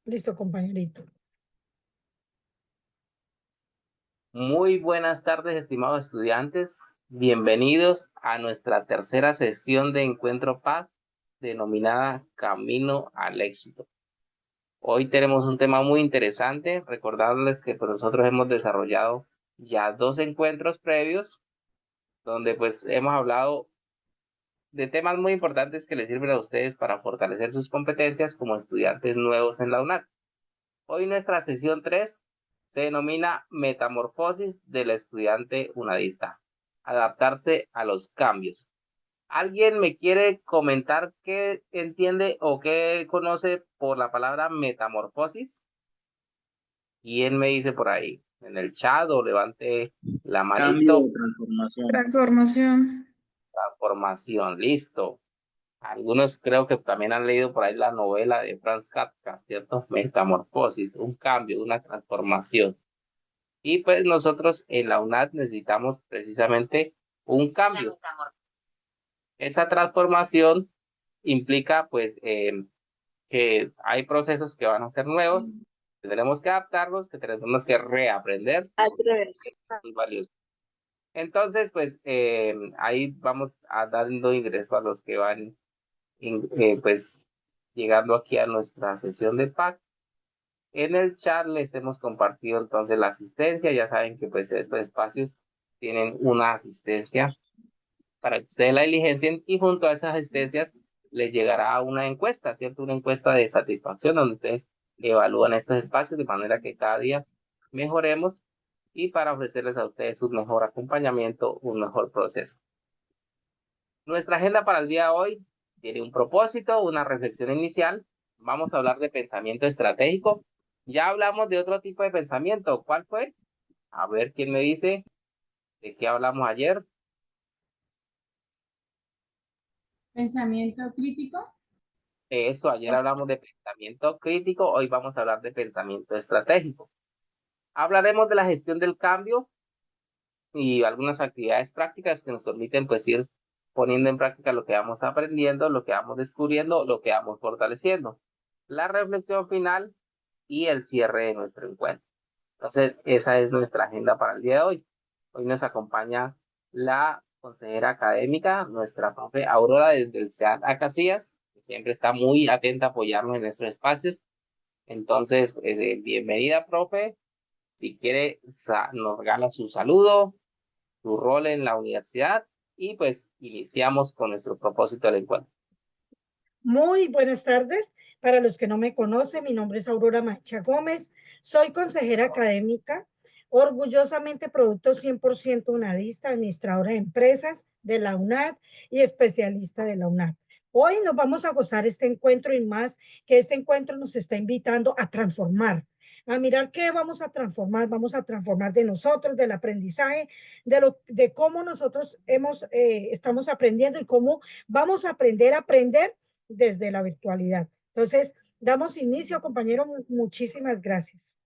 Listo, compañerito. Muy buenas tardes, estimados estudiantes. Bienvenidos a nuestra tercera sesión de Encuentro Paz, denominada Camino al Éxito. Hoy tenemos un tema muy interesante. Recordarles que nosotros hemos desarrollado ya 2 encuentros previos, donde pues hemos hablado de temas muy importantes que les sirven a ustedes para fortalecer sus competencias como estudiantes nuevos en la UNAD. Hoy nuestra sesión 3 se denomina Metamorfosis del estudiante unadista. Adaptarse a los cambios. ¿Alguien me quiere comentar qué entiende o qué conoce por la palabra metamorfosis? ¿Quién me dice por ahí? En el chat o levante la Cambio manito. o transformación. Transformación. Transformación, listo. Algunos creo que también han leído por ahí la novela de Franz Kafka, ¿cierto? Metamorfosis, un cambio, una transformación. Y pues nosotros en la UNAD necesitamos precisamente un cambio. Esa transformación implica pues que hay procesos que van a ser nuevos, que tenemos que adaptarlos, que tenemos que reaprender. Muy valioso. Entonces, pues ahí vamos a dando ingreso a los que van pues llegando aquí a nuestra sesión de PAC. En el chat les hemos compartido entonces la asistencia. Ya saben que pues estos espacios tienen una asistencia para que ustedes la diligencien y junto a esas asistencias les llegará una encuesta, ¿cierto? Una encuesta de satisfacción donde ustedes evalúan estos espacios de manera que cada día mejoremos y para ofrecerles a ustedes un mejor acompañamiento, un mejor proceso. Nuestra agenda para el día de hoy tiene un propósito, una reflexión inicial. Vamos a hablar de pensamiento estratégico. Ya hablamos de otro tipo de pensamiento. ¿Cuál fue? A ver quién me dice de qué hablamos ayer. Pensamiento crítico. Eso, ayer hablamos de pensamiento crítico, hoy vamos a hablar de pensamiento estratégico. Hablaremos de la gestión del cambio y algunas actividades prácticas que nos permiten pues ir poniendo en práctica lo que vamos aprendiendo, lo que vamos descubriendo, lo que vamos fortaleciendo. La reflexión final y el cierre de nuestro encuentro. Entonces, esa es nuestra agenda para el día de hoy. Hoy nos acompaña la consejera académica, nuestra profe Aurora desde el SEAD Acacias, que siempre está muy atenta a apoyarnos en nuestros espacios. Entonces, bienvenida, profe. Si quiere, nos regala su saludo, su rol en la universidad y pues iniciamos con nuestro propósito del encuentro. Muy buenas tardes. Para los que no me conocen, mi nombre es Aurora Macha Gómez. Soy consejera académica, orgullosamente producto 100% unadista, administradora de empresas de la UNAD y especialista de la UNAD. Hoy nos vamos a gozar este encuentro y más que este encuentro nos está invitando a transformar, a mirar qué vamos a transformar de nosotros, del aprendizaje, de cómo nosotros estamos aprendiendo y cómo vamos a aprender desde la virtualidad. Entonces, damos inicio, compañero. Muchísimas gracias.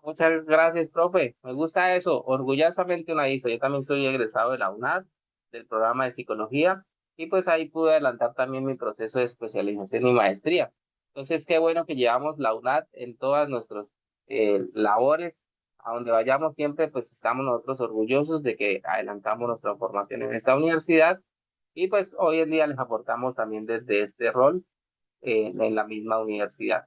Muchas gracias, profe. Me gusta eso. Orgullosamente unadista. Yo también soy egresado de la UNAD, del programa de psicología, y pues ahí pude adelantar también mi proceso de especialización y maestría. Entonces, qué bueno que llevamos la UNAD en todas nuestras labores. A donde vayamos siempre, pues estamos nosotros orgullosos de que adelantamos nuestra formación en esta universidad y pues hoy en día les aportamos también desde este rol en la misma universidad.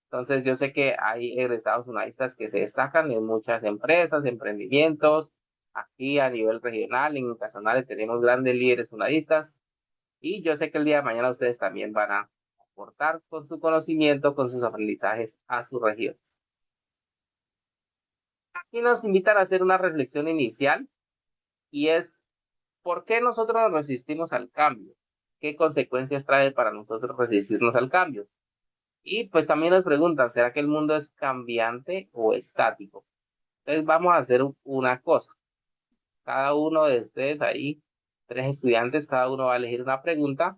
Entonces, yo sé que hay egresados unadistas que se destacan en muchas empresas, emprendimientos. Aquí a nivel regional, en Casanare, tenemos grandes líderes unadistas. Y yo sé que el día de mañana ustedes también van a aportar con su conocimiento, con sus aprendizajes a sus regiones. Aquí nos invitan a hacer una reflexión inicial y es, ¿por qué nosotros nos resistimos al cambio? ¿Qué consecuencias trae para nosotros resistirnos al cambio? Y pues también nos preguntan, ¿será que el mundo es cambiante o estático? Entonces vamos a hacer una cosa. Cada uno de ustedes ahí, 3 estudiantes, cada uno va a elegir una pregunta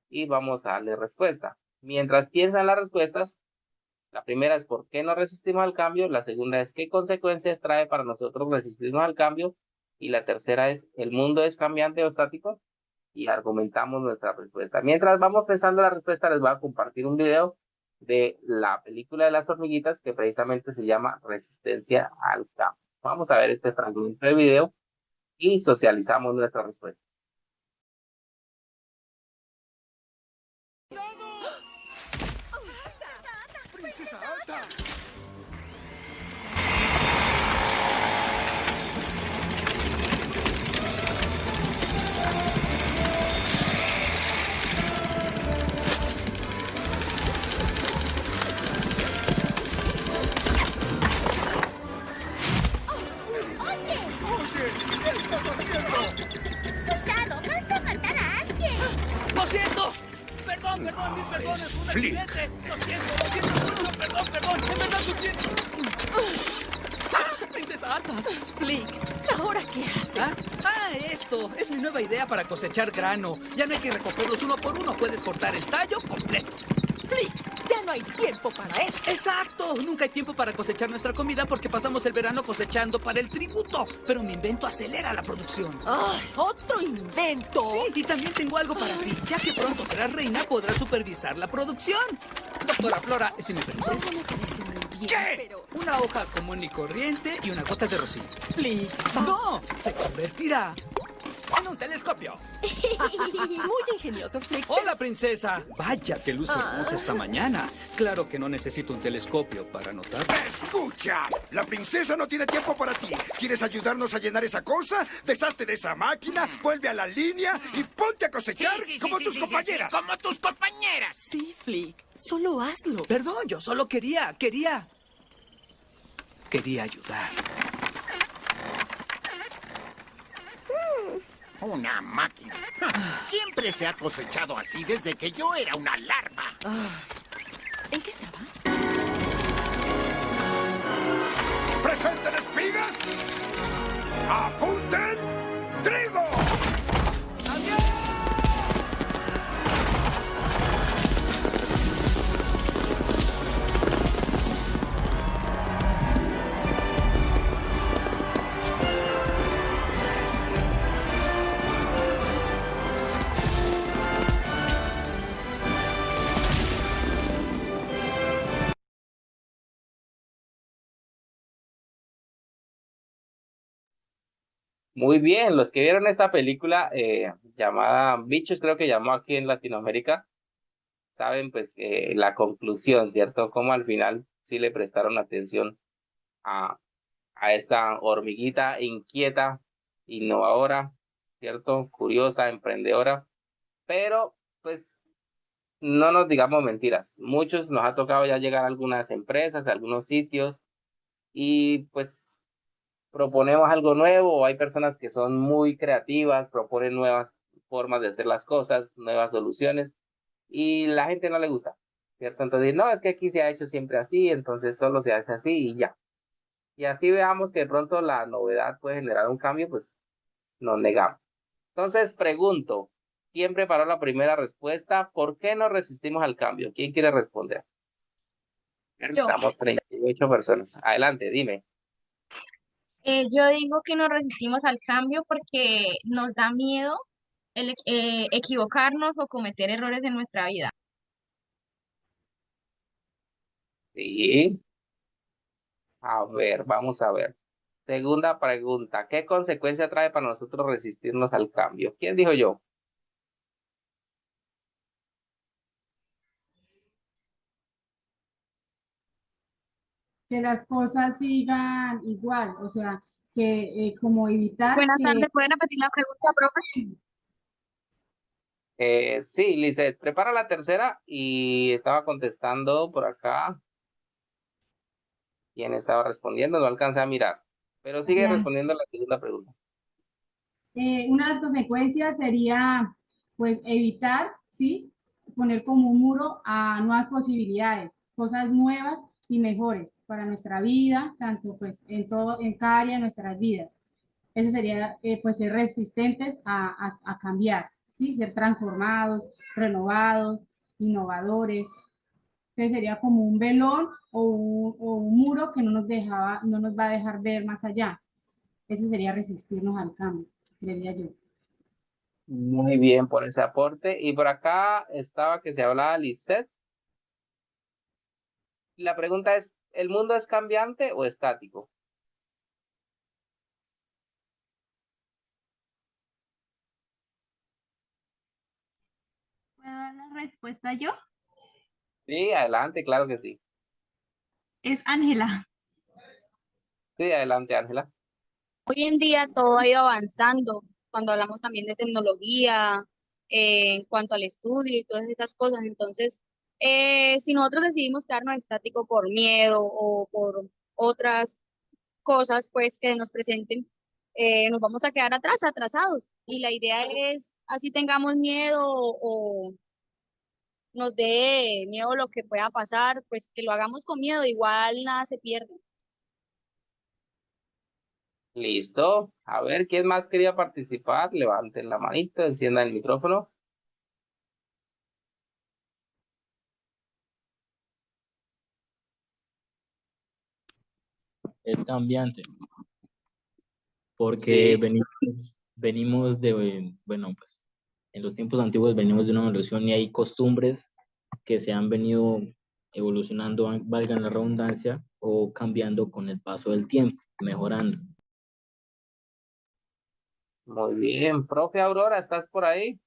y vamos a darle respuesta. Mientras piensan las respuestas, la primera es ¿por qué no resistimos al cambio? La segunda es ¿qué consecuencias trae para nosotros resistirnos al cambio? Y la tercera es ¿el mundo es cambiante o estático? y argumentamos nuestra respuesta. Mientras vamos pensando la respuesta, les voy a compartir un video de la película de las hormiguitas que precisamente se llama Resistencia al Cambio. Vamos a ver este fragmento de video y socializamos nuestra respuesta. ¡Princesa Alta! ¡Oye! ¿Qué estás haciendo? ¡Cuidado! ¡Vas a matar a alguien! ¡Lo siento! Perdón, mil perdones, fue un accidente. Lo siento mucho, perdón. En verdad lo siento. ¡Ah, princesa Alta! Flick, ¿ahora qué haces? Esto es mi nueva idea para cosechar grano. Ya no hay que recogerlos uno por uno, puedes cortar el tallo completo. Flick, ya no hay tiempo para eso. ¡Exacto! Nunca hay tiempo para cosechar nuestra comida porque pasamos el verano cosechando para el tributo. Pero mi invento acelera la producción. ¡Ay, otro invento! Sí, y también tengo algo para ti. Ya que pronto serás reina, podrás supervisar la producción. Doctora Flora, si me permites. Eso me parece muy bien, ¿Qué? pero... Una hoja común y corriente y una gota de rocío. Flick, ¡No! Se convertirá en un telescopio. muy ingenioso, Flick. ¡Hola, princesa! Vaya, que luz hermosa esta mañana. Claro que no necesito un telescopio para notar. ¡Escucha! La princesa no tiene tiempo para ti. ¿Quieres ayudarnos a llenar esa cosa? Deshazte de esa máquina, vuelve a la línea y ponte a cosechar como tus compañeras. Como tus compañeras. Sí, Flick, solo hazlo. Perdón, yo solo quería ayudar. Una máquina. Siempre se ha cosechado así desde que yo era una larva. ¿En qué estaba? ¡Presenten espigas! ¡Apunten! ¡Trigo! Muy bien, los que vieron esta película llamada Bichos, creo que llamó aquí en Latinoamérica, saben pues la conclusión, ¿cierto? Cómo al final sí le prestaron atención a esta hormiguita inquieta, innovadora, ¿cierto? Curiosa, emprendedora, pero pues no nos digamos mentiras. Muchos nos ha tocado ya llegar a algunas empresas, a algunos sitios y pues proponemos algo nuevo, o hay personas que son muy creativas, proponen nuevas formas de hacer las cosas, nuevas soluciones, y la gente no le gusta, ¿cierto? Entonces, no, es que aquí se ha hecho siempre así, entonces solo se hace así y ya. Y así veamos que de pronto la novedad puede generar un cambio, pues nos negamos. Entonces, pregunto, ¿quién preparó la primera respuesta? ¿Por qué no resistimos al cambio? ¿Quién quiere responder? Estamos 38 personas. Adelante, dime. Yo digo que nos resistimos al cambio porque nos da miedo equivocarnos o cometer errores en nuestra vida. Sí. A ver, vamos a ver. Segunda pregunta, ¿qué consecuencia trae para nosotros resistirnos al cambio? ¿Quién dijo yo? Que las cosas sigan igual, o sea, que como evitar Buenas que... tardes, ¿pueden repetir la pregunta, profe? Sí, Lizeth, prepara la tercera y estaba contestando por acá. ¿Quién estaba respondiendo? No alcancé a mirar, pero sigue Ya. respondiendo la segunda pregunta. Una de las consecuencias sería, pues, evitar, ¿sí? Poner como un muro a nuevas posibilidades, cosas nuevas y mejores para nuestra vida, tanto pues en cada área de nuestras vidas. Ese sería, pues, ser resistentes a cambiar, ¿sí? Ser transformados, renovados, innovadores. Entonces sería como un velón o un muro que no nos va a dejar ver más allá. Ese sería resistirnos al cambio, creería yo. Muy bien por ese aporte. Y por acá estaba que se hablaba Lisette. La pregunta es, ¿el mundo es cambiante o estático? ¿Puedo dar la respuesta yo? Sí, adelante, claro que sí. Es Ángela. Sí, adelante, Ángela. Hoy en día todo ha ido avanzando, cuando hablamos también de tecnología, en cuanto al estudio y todas esas cosas. Entonces, si nosotros decidimos quedarnos estáticos por miedo o por otras cosas pues que nos presenten, nos vamos a quedar atrás, atrasados. Y la idea es, así tengamos miedo o nos dé miedo lo que pueda pasar, pues que lo hagamos con miedo, igual nada se pierde. Listo. A ver, ¿quién más quería participar? Levanten la manito, enciendan el micrófono. Es cambiante, porque Sí, venimos de, bueno, pues en los tiempos antiguos venimos de una evolución y hay costumbres que se han venido evolucionando, valga la redundancia, o cambiando con el paso del tiempo, mejorando. muy bien. Profe Aurora, ¿estás por ahí?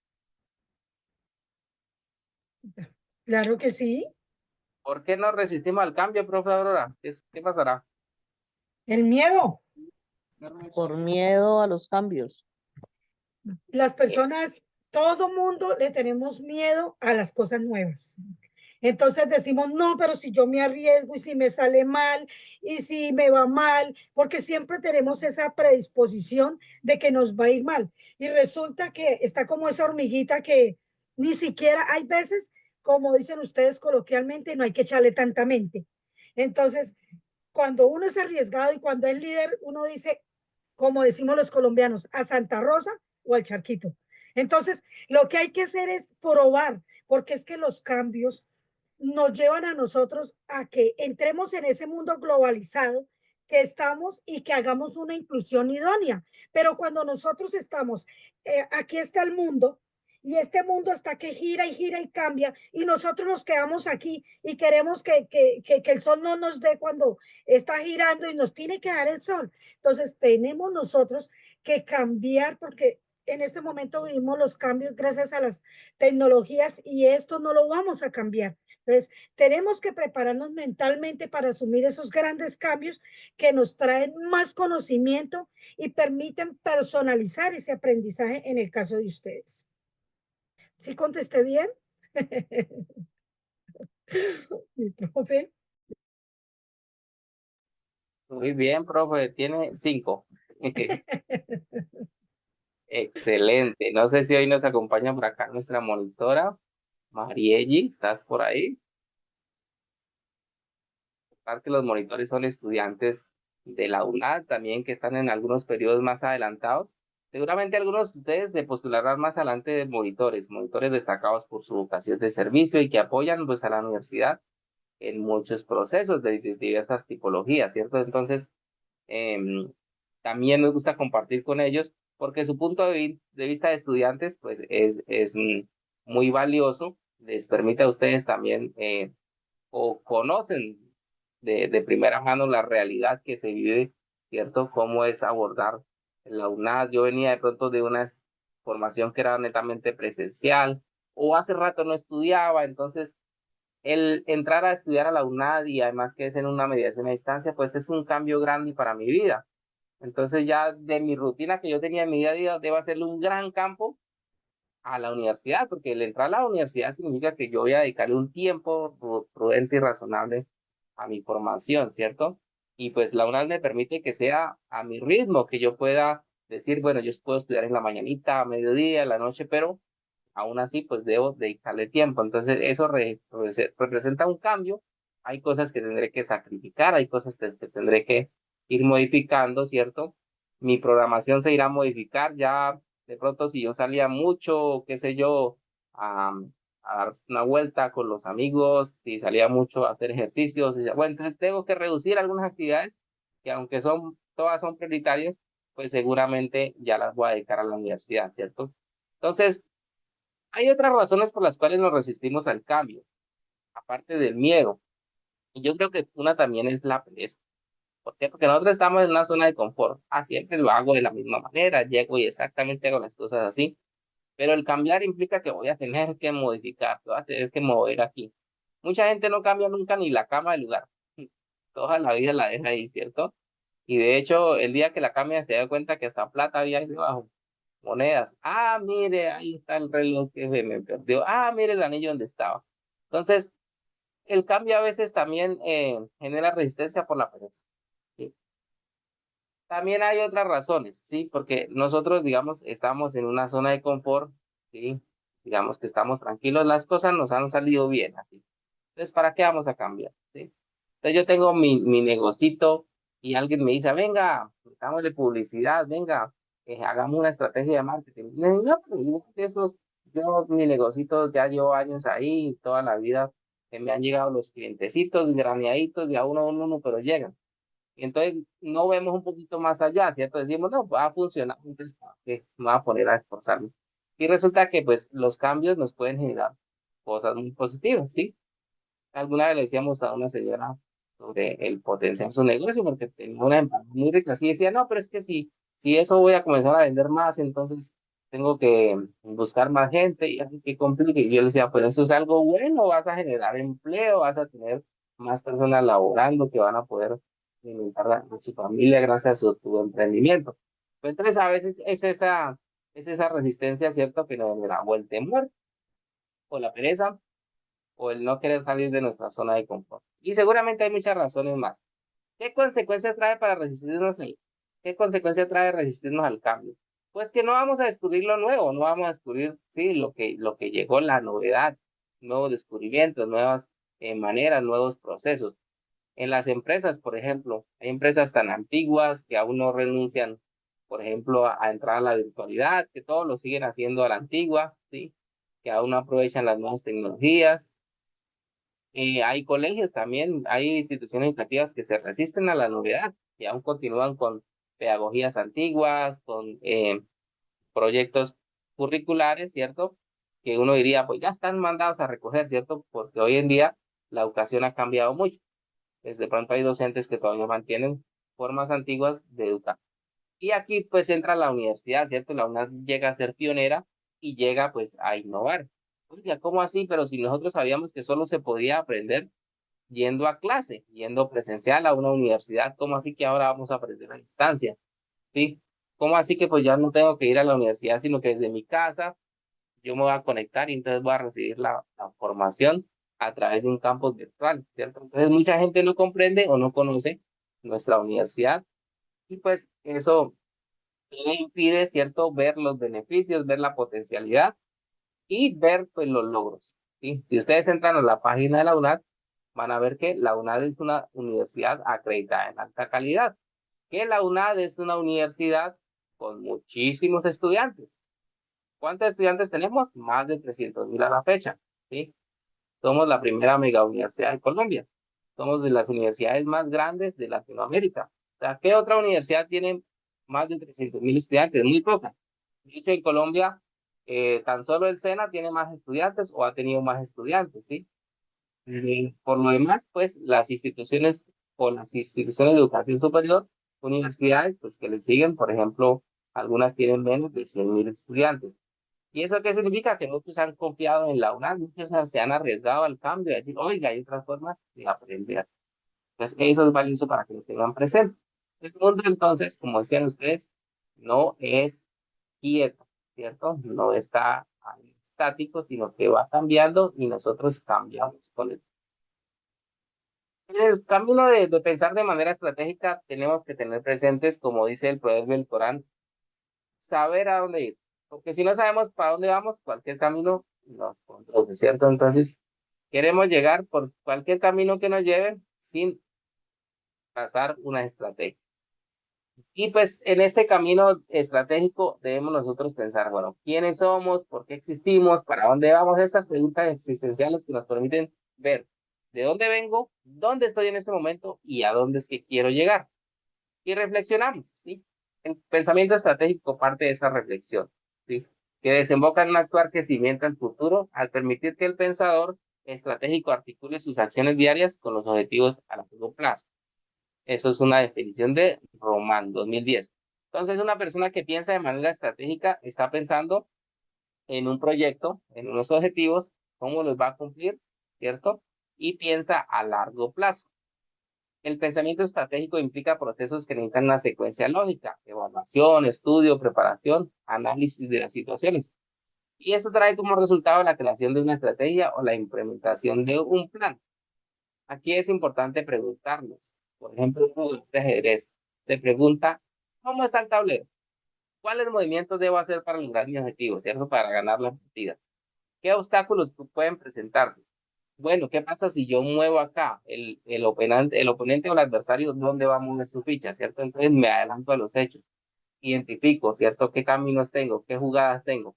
Claro que sí. ¿Por qué no resistimos al cambio, profe Aurora? ¿Qué pasará? El miedo. Por miedo a los cambios. Las personas, todo mundo le tenemos miedo a las cosas nuevas. Entonces decimos, no, pero si yo me arriesgo y si me sale mal y si me va mal, porque siempre tenemos esa predisposición de que nos va a ir mal. Y resulta que está como esa hormiguita que ni siquiera hay veces, como dicen ustedes coloquialmente, no hay que echarle tanta mente. Entonces, cuando uno es arriesgado y cuando es líder, uno dice, como decimos los colombianos, a Santa Rosa o al charquito. Entonces, lo que hay que hacer es probar, porque es que los cambios nos llevan a nosotros a que entremos en ese mundo globalizado que estamos y que hagamos una inclusión idónea. Pero cuando nosotros estamos, aquí está el mundo, y este mundo está que gira y gira y cambia, y nosotros nos quedamos aquí y queremos que el sol no nos dé cuando está girando y nos tiene que dar el sol. Entonces, tenemos nosotros que cambiar porque en este momento vivimos los cambios gracias a las tecnologías y esto no lo vamos a cambiar. Entonces, tenemos que prepararnos mentalmente para asumir esos grandes cambios que nos traen más conocimiento y permiten personalizar ese aprendizaje en el caso de ustedes. ¿Sí contesté bien? Mi profe. Muy bien, profe. Tiene 5. Excelente. No sé si hoy nos acompaña por acá nuestra monitora, Marielli. ¿Estás por ahí? Que los monitores son estudiantes de la UNAD también que están en algunos periodos más adelantados. Seguramente algunos de ustedes se postularán más adelante de monitores destacados por su vocación de servicio y que apoyan pues a la universidad en muchos procesos de diversas tipologías, ¿cierto? Entonces, también nos gusta compartir con ellos porque su punto de vista de estudiantes pues es muy valioso, les permite a ustedes también o conocen de primera mano la realidad que se vive, ¿cierto? Cómo es abordar la UNAD. Yo venía de pronto de una formación que era netamente presencial o hace rato no estudiaba, entonces el entrar a estudiar a la UNAD y además que es en una mediación a distancia, pues es un cambio grande para mi vida. Entonces ya de mi rutina que yo tenía en mi día a día, debo hacerle un gran campo a la universidad, porque el entrar a la universidad significa que yo voy a dedicarle un tiempo prudente y razonable a mi formación, ¿cierto? Y pues la UNAD me permite que sea a mi ritmo, que yo pueda decir, bueno, yo puedo estudiar en la mañanita, a mediodía, en la noche, pero aún así pues debo dedicarle tiempo. Entonces eso representa un cambio. Hay cosas que tendré que sacrificar, hay cosas que tendré que ir modificando, ¿cierto? Mi programación se irá a modificar ya de pronto si yo salía mucho, qué sé yo, a dar una vuelta con los amigos, si salía mucho a hacer ejercicios, bueno, entonces tengo que reducir algunas actividades que aunque todas son prioritarias, pues seguramente ya las voy a dedicar a la universidad, ¿cierto? Entonces, hay otras razones por las cuales nos resistimos al cambio, aparte del miedo. Y yo creo que una también es la pereza. ¿Por qué? Porque nosotros estamos en una zona de confort. Siempre lo hago de la misma manera, llego y exactamente hago las cosas así. Pero el cambiar implica que voy a tener que modificar, voy a tener que mover aquí. Mucha gente no cambia nunca ni la cama de lugar. Toda la vida la deja ahí, ¿cierto? Y de hecho, el día que la cambia se da cuenta que hasta plata había ahí debajo. Monedas. Mire, ahí está el reloj que se me perdió. Mire el anillo donde estaba. Entonces, el cambio a veces también genera resistencia por la pereza. ¿Sí? También hay otras razones, ¿sí? Porque nosotros, digamos, estamos en una zona de confort, ¿sí? Digamos que estamos tranquilos, las cosas nos han salido bien, así. Entonces, ¿para qué vamos a cambiar? ¿Sí? Entonces, yo tengo mi negocito y alguien me dice, venga, hagámosle publicidad, venga, hagamos una estrategia de marketing. No, pues, eso, mi negocito ya llevo años ahí, toda la vida que me han llegado los clientecitos graneaditos de a uno, pero llegan. Y entonces no vemos un poquito más allá, ¿cierto? Decimos, no, va a funcionar, entonces ¿qué? Me voy a poner a esforzarme. Y resulta que pues los cambios nos pueden generar cosas muy positivas, ¿sí? Alguna vez le decíamos a una señora sobre el potenciar su negocio, porque tenía una empresa muy rica, así decía, no, pero es que si eso voy a comenzar a vender más, entonces tengo que buscar más gente y así que complique. Y yo le decía, pues eso es algo bueno, vas a generar empleo, vas a tener más personas laborando que van a poder alimentar a su familia gracias a tu emprendimiento. Pues entonces a veces es esa resistencia, ¿cierto? Que nos genera o el temor o la pereza o el no querer salir de nuestra zona de confort. Y seguramente hay muchas razones más. ¿Qué consecuencias trae para resistirnos ¿Qué consecuencia trae resistirnos al cambio? Pues que no vamos a descubrir lo nuevo, no vamos a descubrir, sí, lo que llegó, la novedad, nuevos descubrimientos, nuevas maneras, nuevos procesos. En las empresas, por ejemplo, hay empresas tan antiguas que aún no renuncian, por ejemplo, a entrar a la virtualidad, que todos lo siguen haciendo a la antigua, ¿sí? Que aún no aprovechan las nuevas tecnologías. Hay colegios también, hay instituciones educativas que se resisten a la novedad y aún continúan con pedagogías antiguas, con proyectos curriculares, ¿cierto? Que uno diría, pues ya están mandados a recoger, ¿cierto? Porque hoy en día la educación ha cambiado mucho. De pronto hay docentes que todavía mantienen formas antiguas de educar. Y aquí pues entra la universidad, ¿cierto? La UNAD llega a ser pionera y llega pues a innovar. Oiga, ¿cómo así? Pero si nosotros sabíamos que solo se podía aprender yendo a clase, yendo presencial a una universidad, ¿cómo así que ahora vamos a aprender a distancia? ¿Sí? ¿Cómo así que pues ya no tengo que ir a la universidad, sino que desde mi casa yo me voy a conectar y entonces voy a recibir la formación a través de un campus virtual, ¿cierto? Entonces mucha gente no comprende o no conoce nuestra universidad y pues eso impide, ¿cierto? Ver los beneficios, ver la potencialidad y ver pues los logros, ¿sí? Si ustedes entran a la página de la UNAD, van a ver que la UNAD es una universidad acreditada en alta calidad, que la UNAD es una universidad con muchísimos estudiantes. ¿Cuántos estudiantes tenemos? Más de 300,000 a la fecha, ¿sí? Somos la primera mega universidad de Colombia. Somos de las universidades más grandes de Latinoamérica. O sea, ¿qué otra universidad tiene más de 300,000 estudiantes? Muy pocas. De hecho, en Colombia, tan solo el SENA tiene más estudiantes o ha tenido más estudiantes, ¿sí? Por lo demás, pues, las instituciones de educación superior, universidades, pues, que le siguen, por ejemplo, algunas tienen menos de 100,000 estudiantes. ¿Y eso qué significa? Que muchos han confiado en la UNAM, muchos se han arriesgado al cambio, a decir, oiga, hay otras formas de aprender. Entonces, eso es valioso para que lo tengan presente. El mundo, entonces, como decían ustedes, no es quieto, ¿cierto? No está ahí estático, sino que va cambiando y nosotros cambiamos con él. En el camino de pensar de manera estratégica, tenemos que tener presentes, como dice el proverbio del Corán, saber a dónde ir. Porque si no sabemos para dónde vamos, cualquier camino nos conduce, ¿cierto? Entonces, queremos llegar por cualquier camino que nos lleve sin trazar una estrategia. Y pues en este camino estratégico debemos nosotros pensar, bueno, ¿quiénes somos? ¿Por qué existimos? ¿Para dónde vamos? Estas preguntas existenciales que nos permiten ver de dónde vengo, dónde estoy en este momento y a dónde es que quiero llegar. Y reflexionamos, ¿sí? El pensamiento estratégico parte de esa reflexión, ¿sí? que desemboca en un actuar que cimienta el futuro al permitir que el pensador estratégico articule sus acciones diarias con los objetivos a largo plazo. Eso es una definición de Román 2010. Entonces, una persona que piensa de manera estratégica está pensando en un proyecto, en unos objetivos, cómo los va a cumplir, ¿cierto? Y piensa a largo plazo. El pensamiento estratégico implica procesos que necesitan una secuencia lógica, evaluación, estudio, preparación, análisis de las situaciones. Y eso trae como resultado la creación de una estrategia o la implementación de un plan. Aquí es importante preguntarnos. Por ejemplo, un jugador de ajedrez se pregunta, ¿cómo está el tablero? ¿Cuáles movimientos debo hacer para lograr mi objetivo, cierto? Para ganar la partida. ¿Qué obstáculos pueden presentarse? Bueno, ¿qué pasa si yo muevo acá el oponente o el adversario, dónde va a mover su ficha, cierto? Entonces me adelanto a los hechos, identifico, cierto, qué caminos tengo, qué jugadas tengo.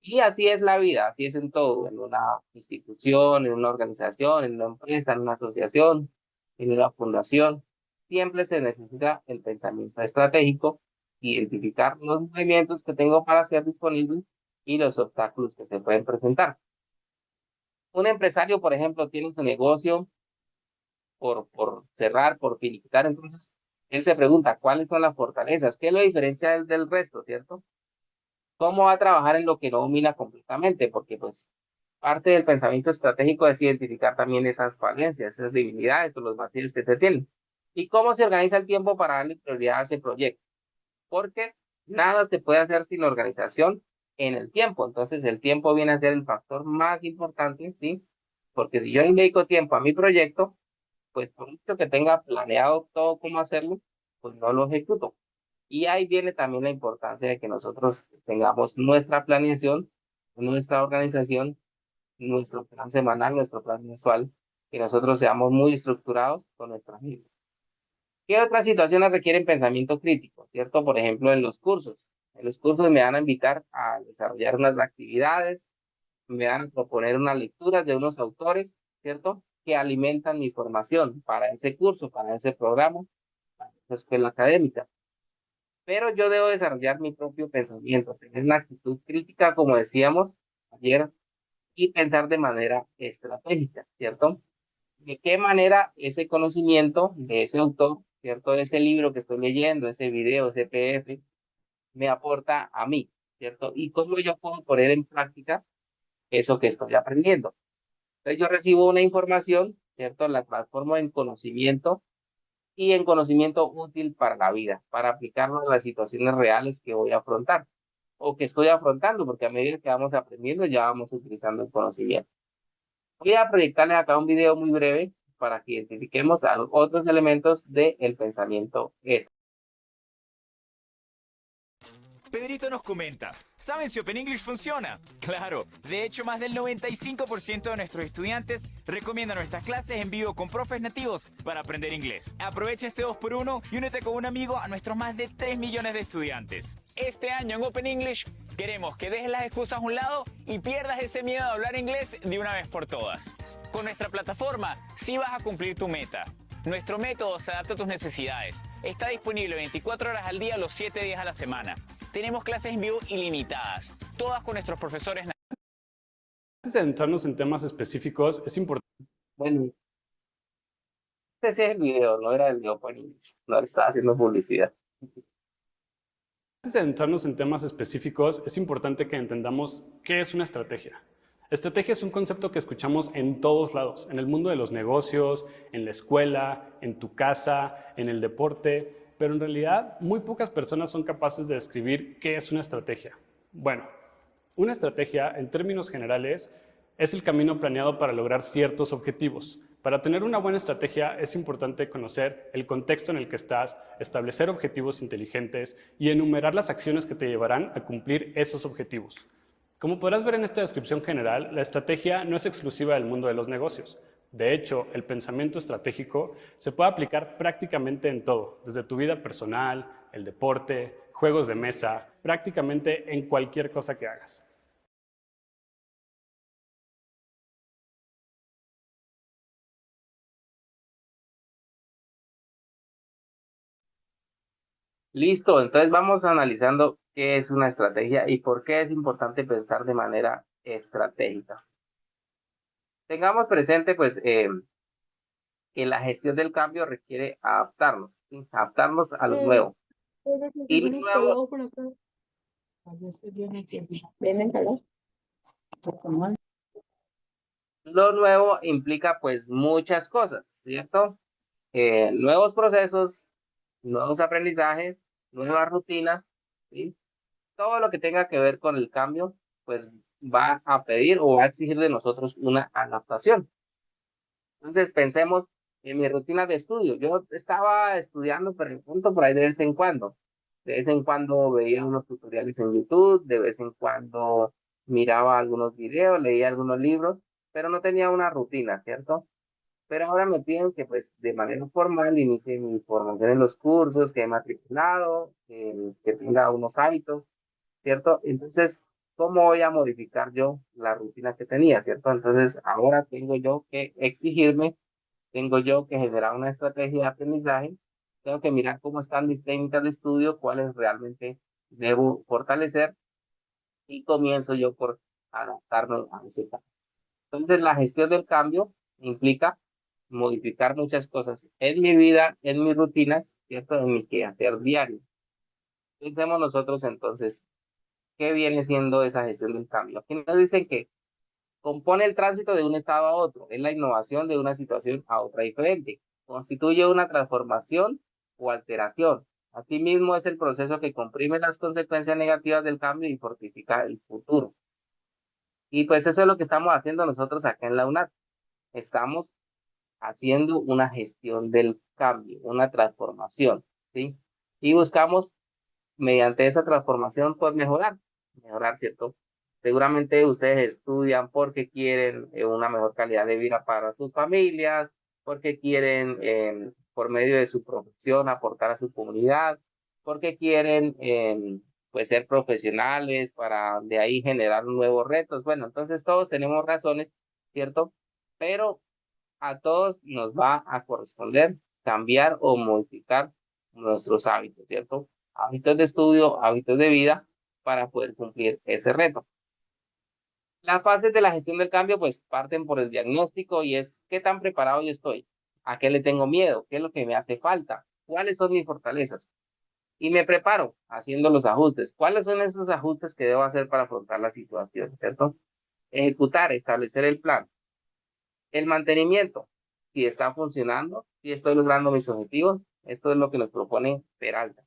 Y así es la vida, así es en todo, en una institución, en una organización, en una empresa, en una asociación, en una fundación. Siempre se necesita el pensamiento estratégico, identificar los movimientos que tengo para ser disponibles y los obstáculos que se pueden presentar. Un empresario, por ejemplo, tiene su negocio por cerrar, por finiquitar, entonces él se pregunta cuáles son las fortalezas, qué lo diferencia del resto, ¿cierto? ¿Cómo va a trabajar en lo que no domina completamente? Porque pues parte del pensamiento estratégico es identificar también esas falencias, esas debilidades o los vacíos que se tienen. ¿Y cómo se organiza el tiempo para darle prioridad a ese proyecto? Porque nada se puede hacer sin organización en el tiempo. Entonces el tiempo viene a ser el factor más importante, ¿sí? Porque si yo no dedico tiempo a mi proyecto, pues por mucho que tenga planeado todo cómo hacerlo, pues no lo ejecuto. Y ahí viene también la importancia de que nosotros tengamos nuestra planeación, nuestra organización, nuestro plan semanal, nuestro plan mensual, que nosotros seamos muy estructurados con nuestra vida. ¿Qué otras situaciones requieren pensamiento crítico? ¿Cierto? Por ejemplo, en los cursos. En los cursos me van a invitar a desarrollar unas actividades, me van a proponer unas lecturas de unos autores, ¿cierto? Que alimentan mi formación para ese curso, para ese programa, para esa escuela académica. Pero yo debo desarrollar mi propio pensamiento, tener una actitud crítica, como decíamos ayer, y pensar de manera estratégica, ¿cierto? ¿De qué manera ese conocimiento de ese autor, ¿cierto? De ese libro que estoy leyendo, ese video, ese PDF, me aporta a mí, ¿cierto? Y cómo yo puedo poner en práctica eso que estoy aprendiendo. Entonces yo recibo una información, ¿cierto? La transformo en conocimiento y en conocimiento útil para la vida, para aplicarlo a las situaciones reales que voy a afrontar o que estoy afrontando, porque a medida que vamos aprendiendo ya vamos utilizando el conocimiento. Voy a proyectarles acá un video muy breve para que identifiquemos a otros elementos del pensamiento este. Pedrito nos comenta, ¿saben si Open English funciona? Claro, de hecho más del 95% de nuestros estudiantes recomiendan nuestras clases en vivo con profes nativos para aprender inglés. Aprovecha este 2x1 y únete con un amigo a nuestros más de 3 millones de estudiantes. Este año en Open English queremos que dejes las excusas a un lado y pierdas ese miedo a hablar inglés de una vez por todas. Con nuestra plataforma sí vas a cumplir tu meta. Nuestro método se adapta a tus necesidades. Está disponible 24 horas al día, los 7 días a la semana. Tenemos clases en vivo ilimitadas, todas con nuestros profesores. Antes de entrarnos en temas específicos, es importante... Bueno, ese es el video, no era el video por inicio, no le estaba haciendo publicidad. Antes de entrarnos en temas específicos, es importante que entendamos qué es una estrategia. Estrategia es un concepto que escuchamos en todos lados, en el mundo de los negocios, en la escuela, en tu casa, en el deporte, pero en realidad muy pocas personas son capaces de describir qué es una estrategia. Bueno, una estrategia, en términos generales, es el camino planeado para lograr ciertos objetivos. Para tener una buena estrategia es importante conocer el contexto en el que estás, establecer objetivos inteligentes y enumerar las acciones que te llevarán a cumplir esos objetivos. Como podrás ver en esta descripción general, la estrategia no es exclusiva del mundo de los negocios. De hecho, el pensamiento estratégico se puede aplicar prácticamente en todo, desde tu vida personal, el deporte, juegos de mesa, prácticamente en cualquier cosa que hagas. Listo, entonces vamos analizando qué es una estrategia y por qué es importante pensar de manera estratégica. Tengamos presente, pues, que la gestión del cambio requiere adaptarnos, ¿sí? Adaptarnos a lo nuevo. Y lo nuevo, lo nuevo implica, pues, muchas cosas, ¿cierto? Nuevos procesos, nuevos aprendizajes, nuevas rutinas, ¿sí? Todo lo que tenga que ver con el cambio, pues va a pedir o va a exigir de nosotros una adaptación. Entonces pensemos en mi rutina de estudio. Yo estaba estudiando, pero de pronto por ahí de vez en cuando. De vez en cuando veía unos tutoriales en YouTube, de vez en cuando miraba algunos videos, leía algunos libros, pero no tenía una rutina, ¿cierto? Pero ahora me piden que pues de manera formal inicie mi formación en los cursos, que he matriculado, que tenga unos hábitos, ¿cierto? Entonces, ¿cómo voy a modificar yo la rutina que tenía, ¿cierto? Entonces, ahora tengo yo que exigirme, tengo yo que generar una estrategia de aprendizaje, tengo que mirar cómo están mis técnicas de estudio, cuáles realmente debo fortalecer y comienzo yo por adaptarme a ese cambio. Entonces, la gestión del cambio implica modificar muchas cosas en mi vida, en mis rutinas, ¿cierto? En mi quehacer diario. Pensemos nosotros entonces, ¿qué viene siendo esa gestión del cambio? Aquí nos dicen que compone el tránsito de un estado a otro, es la innovación de una situación a otra diferente, constituye una transformación o alteración. Asimismo, es el proceso que comprime las consecuencias negativas del cambio y fortifica el futuro. Y pues eso es lo que estamos haciendo nosotros acá en la UNAD. Estamos haciendo una gestión del cambio, una transformación, ¿sí? Y buscamos, mediante esa transformación, pues mejorar, ¿cierto? Seguramente ustedes estudian porque quieren una mejor calidad de vida para sus familias, porque quieren, por medio de su profesión, aportar a su comunidad, porque quieren, pues, ser profesionales para de ahí generar nuevos retos. Bueno, entonces todos tenemos razones, ¿cierto? Pero a todos nos va a corresponder cambiar o modificar nuestros hábitos, ¿cierto? Hábitos de estudio, hábitos de vida para poder cumplir ese reto. Las fases de la gestión del cambio pues parten por el diagnóstico y es qué tan preparado yo estoy, a qué le tengo miedo, qué es lo que me hace falta, cuáles son mis fortalezas. Y me preparo haciendo los ajustes. ¿Cuáles son esos ajustes que debo hacer para afrontar la situación, ¿cierto? Ejecutar, establecer el plan. El mantenimiento, si está funcionando, si estoy logrando mis objetivos, esto es lo que nos propone Peralta.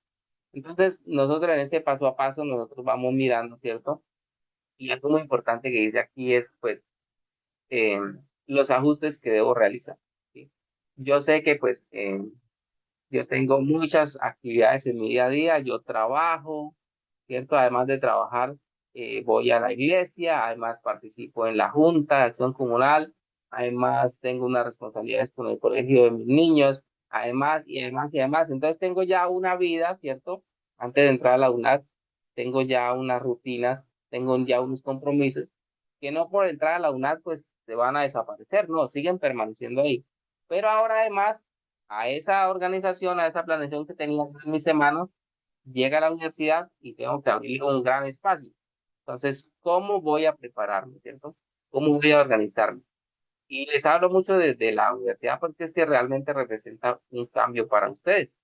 Entonces, nosotros en este paso a paso, nosotros vamos mirando, ¿cierto? Y algo muy importante que dice aquí es, pues, los ajustes que debo realizar, ¿sí? Yo sé que, pues, yo tengo muchas actividades en mi día a día, yo trabajo, ¿cierto? Además de trabajar, voy a la iglesia, además participo en la Junta de Acción Comunal, además tengo unas responsabilidades con el colegio de mis niños, además y además y además. Entonces tengo ya una vida, ¿cierto? Antes de entrar a la UNAD, tengo ya unas rutinas, tengo ya unos compromisos que no por entrar a la UNAD pues se van a desaparecer, no, siguen permaneciendo ahí. Pero ahora además a esa organización, a esa planeación que tenía en mis semanas, llega a la universidad y tengo que abrir un gran espacio. Entonces, ¿cómo voy a prepararme, cierto? ¿Cómo voy a organizarme? Y les hablo mucho desde la universidad porque es que realmente representa un cambio para ustedes,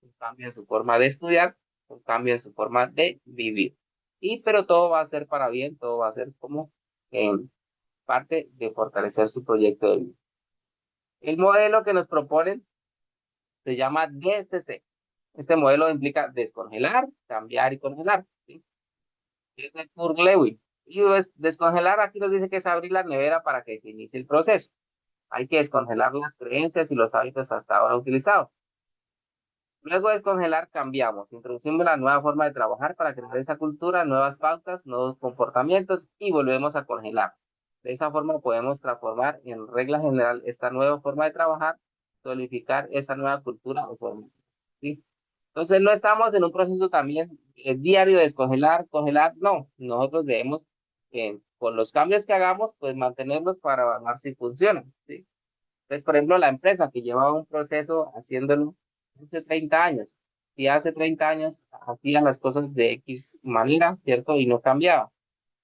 un cambio en su forma de estudiar, un cambio en su forma de vivir. Pero todo va a ser para bien, todo va a ser como parte de fortalecer su proyecto de vida. El modelo que nos proponen se llama DCC. Este modelo implica descongelar, cambiar y congelar, ¿sí? Es de Kurt Lewin. Y descongelar aquí nos dice que es abrir la nevera para que se inicie el proceso. Hay que descongelar las creencias y los hábitos hasta ahora utilizados. Luego de descongelar, cambiamos. Introducimos la nueva forma de trabajar para crear esa cultura, nuevas pautas, nuevos comportamientos y volvemos a congelar. De esa forma podemos transformar en regla general esta nueva forma de trabajar, solidificar esa nueva cultura o forma, ¿sí? Entonces no estamos en un proceso también diario de descongelar, congelar, no. Nosotros debemos, con los cambios que hagamos, pues mantenerlos para evaluar si funcionan, ¿sí? Entonces, por ejemplo, la empresa que llevaba un proceso haciéndolo hace 30 años, si hace 30 años hacían las cosas de X manera, ¿cierto? Y no cambiaba.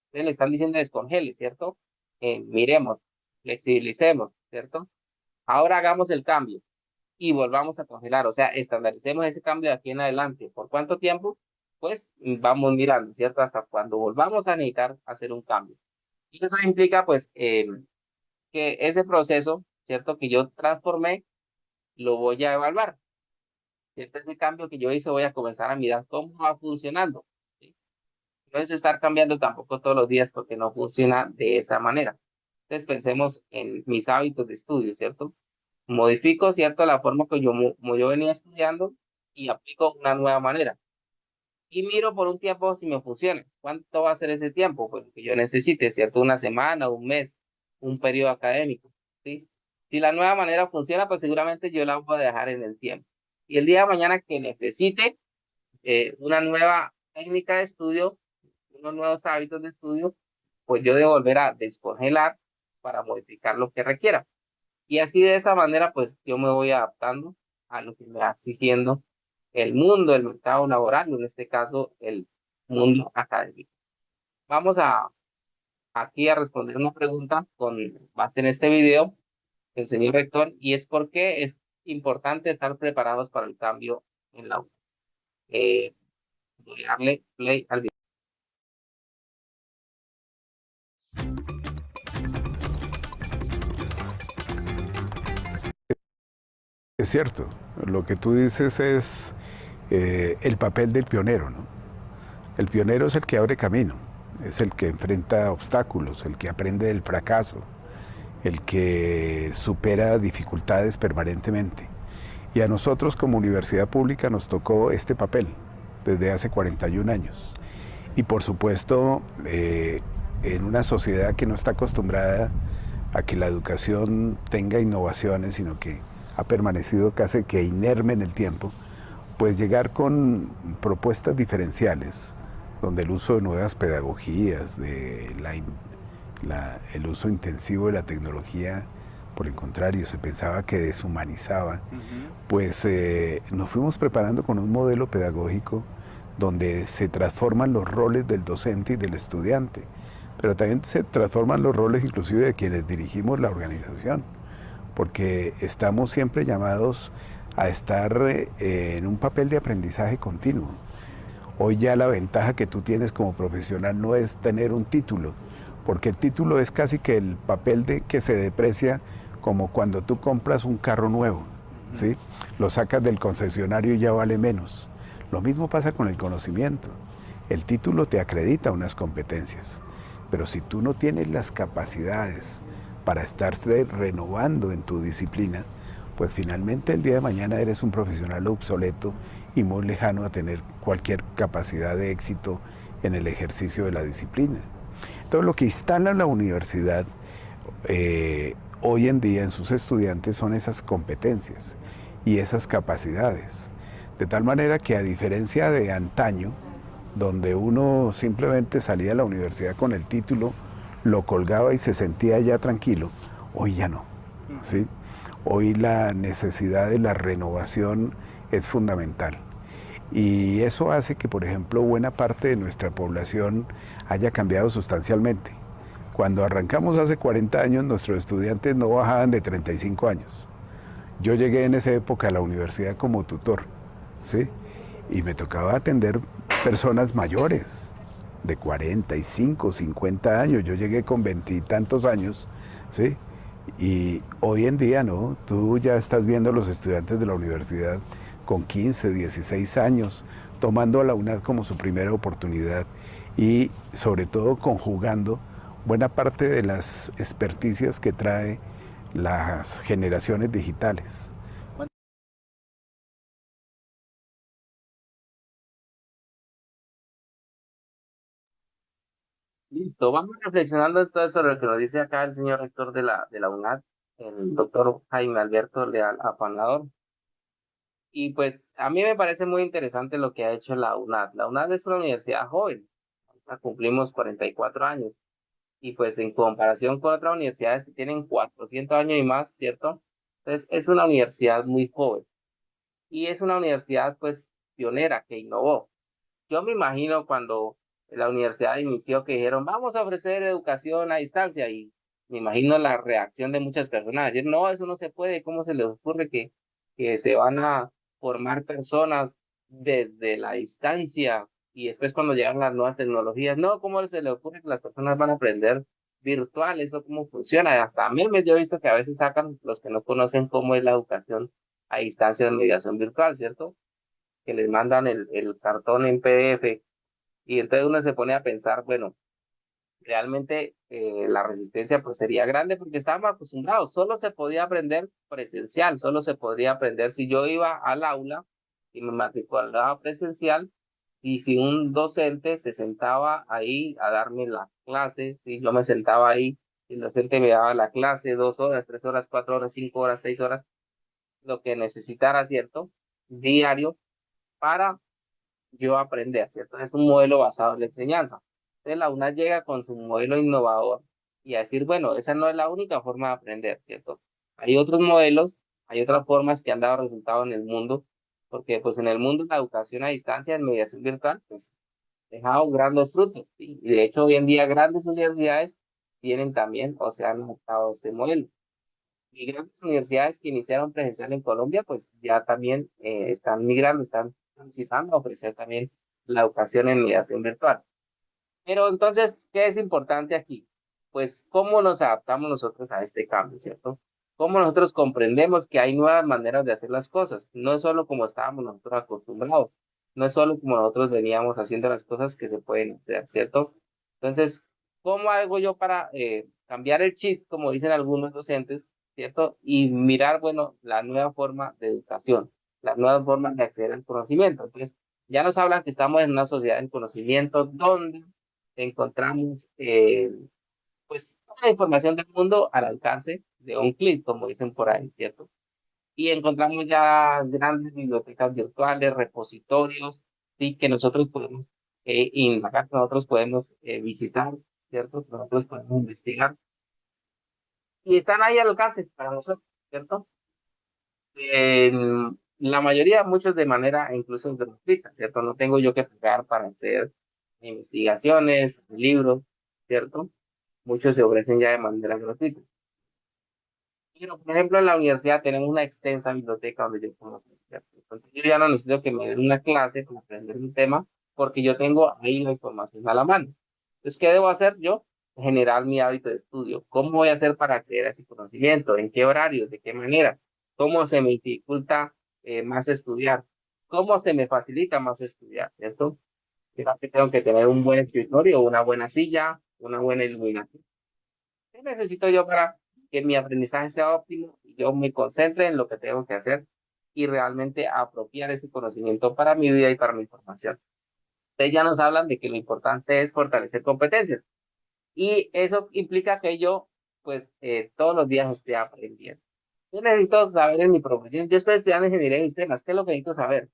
Entonces le están diciendo descongele, ¿cierto? Miremos, flexibilicemos, ¿cierto? Ahora hagamos el cambio y volvamos a congelar, o sea, estandaricemos ese cambio de aquí en adelante. ¿Por cuánto tiempo? Pues vamos mirando, ¿cierto? Hasta cuando volvamos a necesitar hacer un cambio. Y eso implica, pues, que ese proceso, ¿cierto? Que yo transformé, lo voy a evaluar. ¿Cierto? Ese cambio que yo hice, voy a comenzar a mirar cómo va funcionando. ¿Sí? No es estar cambiando tampoco todos los días porque no funciona de esa manera. Entonces pensemos en mis hábitos de estudio, ¿cierto? Modifico, ¿cierto? La forma que como yo venía estudiando y aplico una nueva manera. Y miro por un tiempo si me funciona. ¿Cuánto va a ser ese tiempo? Pues que yo necesite, ¿cierto? Una semana, un mes, un periodo académico, ¿sí? Si la nueva manera funciona, pues seguramente yo la voy a dejar en el tiempo. Y el día de mañana que necesite una nueva técnica de estudio, unos nuevos hábitos de estudio, pues yo debo volver a descongelar para modificar lo que requiera. Y así de esa manera, pues yo me voy adaptando a lo que me va exigiendo el mundo, el mercado laboral, en este caso, el mundo académico. Vamos aquí a responder una pregunta con base en este video del señor rector, y es por qué es importante estar preparados para el cambio en la UNAD. Voy a darle play al video. Es cierto, lo que tú dices es el papel del pionero, ¿no? El pionero es el que abre camino, es el que enfrenta obstáculos, el que aprende del fracaso, el que supera dificultades permanentemente. Y a nosotros como universidad pública nos tocó este papel desde hace 41 años. Y por supuesto, en una sociedad que no está acostumbrada a que la educación tenga innovaciones, sino que ha permanecido casi que inerme en el tiempo, pues llegar con propuestas diferenciales, donde el uso de nuevas pedagogías, el uso intensivo de la tecnología, por el contrario, se pensaba que deshumanizaba, pues nos fuimos preparando con un modelo pedagógico donde se transforman los roles del docente y del estudiante, pero también se transforman los roles inclusive de quienes dirigimos la organización, porque estamos siempre llamados a estar en un papel de aprendizaje continuo. Hoy ya la ventaja que tú tienes como profesional no es tener un título, porque el título es casi que el papel que se deprecia como cuando tú compras un carro nuevo, ¿sí? Lo sacas del concesionario y ya vale menos. Lo mismo pasa con el conocimiento. El título te acredita unas competencias, pero si tú no tienes las capacidades para estarse renovando en tu disciplina, pues finalmente el día de mañana eres un profesional obsoleto y muy lejano a tener cualquier capacidad de éxito en el ejercicio de la disciplina. Entonces lo que instala la universidad hoy en día en sus estudiantes son esas competencias y esas capacidades. De tal manera que a diferencia de antaño, donde uno simplemente salía a la universidad con el título, lo colgaba y se sentía ya tranquilo, hoy ya no, ¿sí? Hoy la necesidad de la renovación es fundamental. Y eso hace que, por ejemplo, buena parte de nuestra población haya cambiado sustancialmente. Cuando arrancamos hace 40 años, nuestros estudiantes no bajaban de 35 años. Yo llegué en esa época a la universidad como tutor, ¿sí? Y me tocaba atender personas mayores, de 45, 50 años. Yo llegué con 20 y tantos años, ¿sí? Y hoy en día, ¿no? Tú ya estás viendo a los estudiantes de la universidad con 15, 16 años, tomando a la UNAD como su primera oportunidad y sobre todo conjugando buena parte de las experticias que trae las generaciones digitales. Listo, vamos reflexionando entonces sobre lo que nos dice acá el señor rector de la UNAD, el doctor Jaime Alberto Leal Afanador. Y pues a mí me parece muy interesante lo que ha hecho la UNAD. La UNAD es una universidad joven, cumplimos 44 años. Y pues en comparación con otras universidades que tienen 400 años y más, ¿cierto? Entonces es una universidad muy joven. Y es una universidad pues pionera que innovó. Yo me imagino cuando la universidad inició que dijeron, vamos a ofrecer educación a distancia, y me imagino la reacción de muchas personas, decir, no, eso no se puede, ¿cómo se les ocurre que se van a formar personas desde la distancia? Y después cuando llegan las nuevas tecnologías, no, ¿cómo se le ocurre que las personas van a aprender virtual? ¿Eso cómo funciona? Hasta memes yo he visto que a veces sacan los que no conocen cómo es la educación a distancia de mediación virtual, ¿cierto? Que les mandan el cartón en PDF, y entonces uno se pone a pensar, bueno, realmente la resistencia pues sería grande porque estábamos acostumbrados, solo se podía aprender presencial, solo se podía aprender si yo iba al aula y me matriculaba presencial, y si un docente se sentaba ahí a darme la clase, y yo me sentaba ahí, y el docente me daba la clase 2 horas, 3 horas, 4 horas, 5 horas, 6 horas, lo que necesitara, ¿cierto? Diario para yo aprender, ¿cierto? Es un modelo basado en la enseñanza. Entonces la UNAD llega con su modelo innovador y a decir, bueno, esa no es la única forma de aprender, ¿cierto? Hay otros modelos, hay otras formas que han dado resultados en el mundo, porque pues en el mundo la educación a distancia, en mediación virtual, pues ha dejado grandes frutos, ¿sí? Y de hecho hoy en día grandes universidades tienen también, o se han adoptado este modelo. Y grandes universidades que iniciaron presencial en Colombia, pues ya también están migrando, están solicitando ofrecer también la educación en mediación virtual. Pero entonces, ¿qué es importante aquí? Pues cómo nos adaptamos nosotros a este cambio, ¿cierto? Cómo nosotros comprendemos que hay nuevas maneras de hacer las cosas, no es solo como estábamos nosotros acostumbrados, no es solo como nosotros veníamos haciendo las cosas que se pueden hacer, ¿cierto? Entonces, ¿cómo hago yo para cambiar el chip, como dicen algunos docentes, ¿cierto? Y mirar, bueno, la nueva forma de educación, las nuevas formas de acceder al conocimiento. Entonces, ya nos hablan que estamos en una sociedad del conocimiento donde encontramos pues toda la información del mundo al alcance de un clic, como dicen por ahí, ¿cierto? Y encontramos ya grandes bibliotecas virtuales, repositorios, sí, que nosotros podemos indagar, que nosotros podemos visitar, ¿cierto? Que nosotros podemos investigar. Y están ahí al alcance para nosotros, ¿cierto? La mayoría, muchos de manera incluso gratuita, ¿cierto? No tengo yo que pagar para hacer investigaciones, libros, ¿cierto? Muchos se ofrecen ya de manera gratuita. Pero, por ejemplo, en la universidad tenemos una extensa biblioteca donde yo puedo aprender. Entonces, yo ya no necesito que me den una clase para aprender un tema, porque yo tengo ahí la información a la mano. Entonces, ¿qué debo hacer yo? Generar mi hábito de estudio. ¿Cómo voy a hacer para acceder a ese conocimiento? ¿En qué horarios? ¿De qué manera? ¿Cómo se me dificulta más estudiar? ¿Cómo se me facilita más estudiar? ¿Cierto? Creo que tengo que tener un buen escritorio, una buena silla, una buena iluminación. ¿Qué necesito yo para que mi aprendizaje sea óptimo y yo me concentre en lo que tengo que hacer y realmente apropiar ese conocimiento para mi vida y para mi formación? Ustedes ya nos hablan de que lo importante es fortalecer competencias, y eso implica que yo pues todos los días esté aprendiendo. Yo necesito saber en mi profesión, yo estoy estudiando ingeniería de sistemas, ¿qué es lo que necesito saber?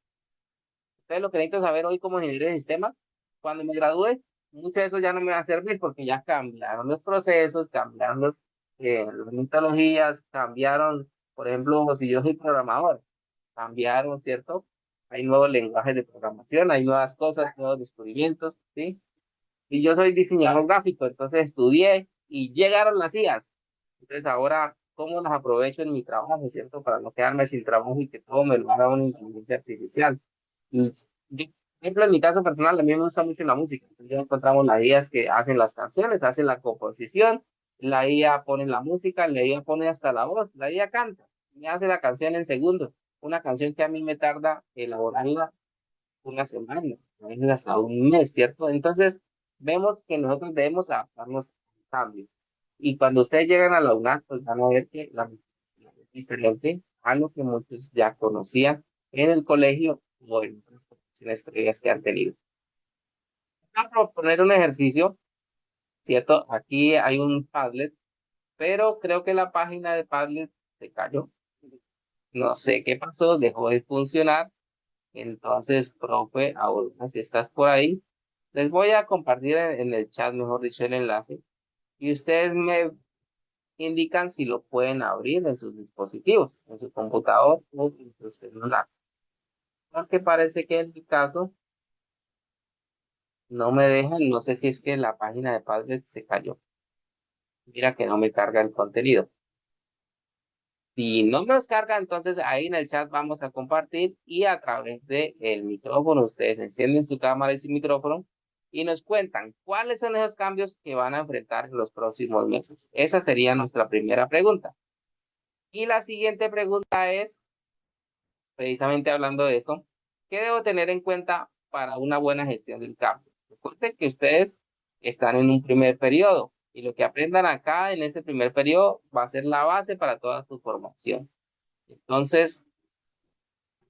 Entonces lo que necesito saber hoy como ingeniero de sistemas, cuando me gradúe, mucho de eso ya no me va a servir porque ya cambiaron los procesos, cambiaron las metodologías, cambiaron, por ejemplo, si yo soy programador, cambiaron, ¿cierto? Hay nuevos lenguajes de programación, hay nuevas cosas, nuevos descubrimientos, ¿sí? Y yo soy diseñador gráfico, entonces estudié y llegaron las IAs. Entonces ahora, ¿cómo las aprovecho en mi trabajo, ¿cierto? Para no quedarme sin trabajo y que todo me lo haga una inteligencia artificial. Y yo, por ejemplo, en mi caso personal, a mí me gusta mucho la música. Entonces ya encontramos las IAs que hacen las canciones, hacen la composición, la IA pone la música, la IA pone hasta la voz, la IA canta, me hace la canción en segundos. Una canción que a mí me tarda elaborarla una semana, a veces hasta un mes, ¿cierto? Entonces, vemos que nosotros debemos adaptarnos al cambio. Y cuando ustedes llegan a la UNAD, pues van a ver que la es diferente a lo que muchos ya conocían en el colegio o en otras profesiones previas que han tenido. Voy a proponer un ejercicio, ¿cierto? Aquí hay un Padlet, pero creo que la página de Padlet se cayó. No sé qué pasó, dejó de funcionar. Entonces, profe, ahora si estás por ahí, les voy a compartir en el chat, mejor dicho, el enlace, y ustedes me indican si lo pueden abrir en sus dispositivos, en su computador o en su celular. Porque parece que en mi caso no me dejan, no sé si es que la página de Padlet se cayó. Mira que no me carga el contenido. Si no nos carga, entonces ahí en el chat vamos a compartir y a través del micrófono, ustedes encienden su cámara y su micrófono y nos cuentan cuáles son esos cambios que van a enfrentar en los próximos meses. Esa sería nuestra primera pregunta. Y la siguiente pregunta es, precisamente hablando de esto, ¿qué debo tener en cuenta para una buena gestión del cambio? Recuerden que ustedes están en un primer periodo y lo que aprendan acá en ese primer periodo va a ser la base para toda su formación. Entonces,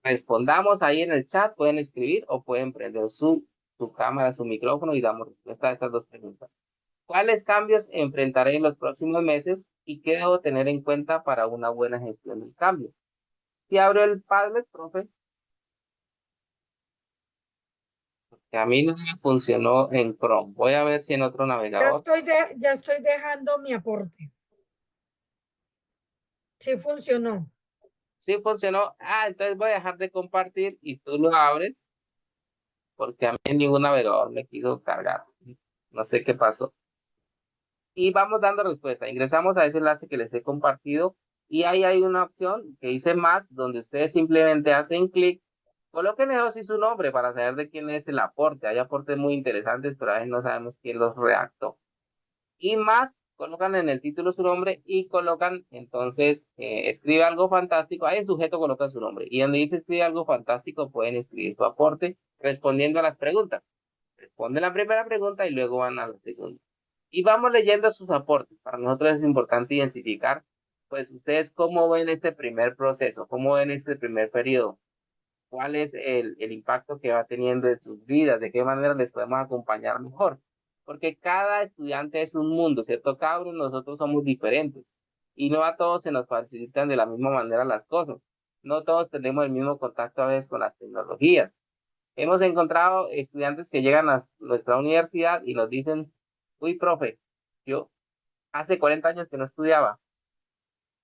respondamos ahí en el chat, pueden escribir o pueden prender su cámara, su micrófono y damos respuesta a estas dos preguntas. ¿Cuáles cambios enfrentaré en los próximos meses y qué debo tener en cuenta para una buena gestión del cambio? Si abro el Padlet, profe, que a mí no me funcionó en Chrome. Voy a ver si en otro navegador. Ya estoy dejando mi aporte. Sí funcionó. Sí funcionó. Ah, entonces voy a dejar de compartir y tú lo abres porque a mí en ningún navegador me quiso cargar. No sé qué pasó. Y vamos dando respuesta. Ingresamos a ese enlace que les he compartido y ahí hay una opción que dice más, donde ustedes simplemente hacen clic, coloquen eso sí su nombre para saber de quién es el aporte. Hay aportes muy interesantes, pero a veces no sabemos quién los redactó. Y más, colocan en el título su nombre y colocan, entonces, escribe algo fantástico. Ahí en sujeto colocan su nombre. Y donde dice escribe algo fantástico, pueden escribir su aporte respondiendo a las preguntas. Responden la primera pregunta y luego van a la segunda. Y vamos leyendo sus aportes. Para nosotros es importante identificar, pues, ustedes cómo ven este primer proceso, cómo ven este primer periodo, cuál es el impacto que va teniendo en sus vidas, de qué manera les podemos acompañar mejor. Porque cada estudiante es un mundo, ¿cierto? Cada uno de nosotros somos diferentes y no a todos se nos facilitan de la misma manera las cosas. No todos tenemos el mismo contacto a veces con las tecnologías. Hemos encontrado estudiantes que llegan a nuestra universidad y nos dicen, uy, profe, yo hace 40 años que no estudiaba.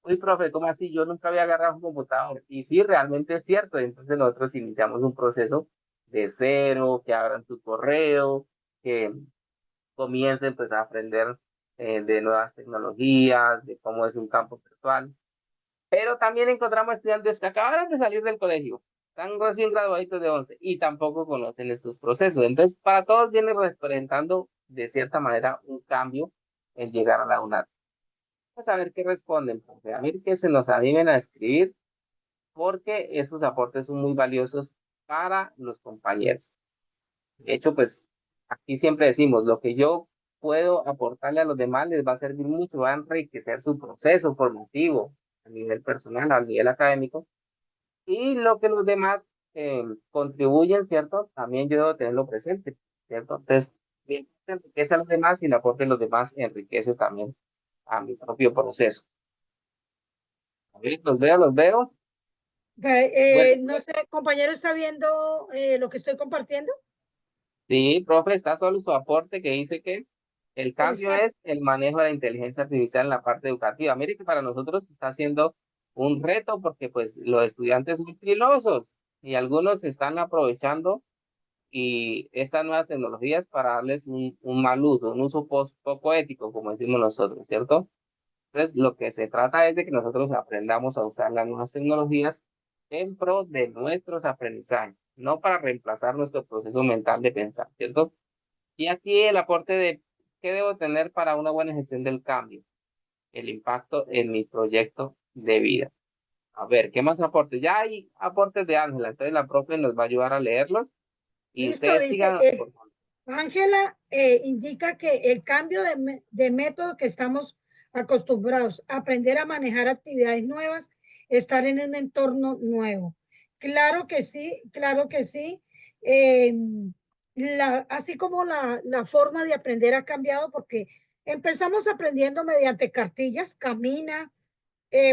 Uy, profe, ¿cómo así? Yo nunca había agarrado un computador. Y sí, realmente es cierto. Entonces nosotros iniciamos un proceso de cero, que abran su correo, que comiencen pues a aprender de nuevas tecnologías, de cómo es un campo virtual. Pero también encontramos estudiantes que acabaron de salir del colegio, están recién graduaditos de 11 y tampoco conocen estos procesos. Entonces, para todos viene representando de cierta manera un cambio en llegar a la UNAD. Vamos a ver qué responden, porque a ver que se nos animen a escribir, porque esos aportes son muy valiosos para los compañeros. De hecho, pues aquí siempre decimos, lo que yo puedo aportarle a los demás les va a servir mucho, va a enriquecer su proceso formativo a nivel personal, a nivel académico, y lo que los demás contribuyen, ¿cierto? También yo debo tenerlo presente, ¿cierto? Entonces, bien, enriquece a los demás y el aporte de los demás enriquece también a mi propio proceso. A ver, los veo. Bueno, No sé, compañero, ¿está viendo lo que estoy compartiendo? sí, profe, está solo su aporte que dice que el cambio Exacto. es el manejo de la inteligencia artificial en la parte educativa. Mire que para nosotros está siendo un reto porque pues los estudiantes son filosos y algunos están aprovechando y estas nuevas tecnologías para darles un mal uso, un uso poco ético, como decimos nosotros, ¿cierto? Entonces, lo que se trata es de que nosotros aprendamos a usar las nuevas tecnologías en pro de nuestros aprendizajes, no para reemplazar nuestro proceso mental de pensar, ¿cierto? Y aquí el aporte de qué debo tener para una buena gestión del cambio, el impacto en mi proyecto de vida. A ver, ¿qué más aportes? Ya hay aportes de Ángela, entonces la profe nos va a ayudar a leerlos y Listo, ustedes dice, sigan, por favor. Ángela indica que el cambio de método que estamos acostumbrados a aprender a manejar actividades nuevas, estar en un entorno nuevo. Claro que sí, claro que sí. Así como la forma de aprender ha cambiado porque empezamos aprendiendo mediante cartillas, camina,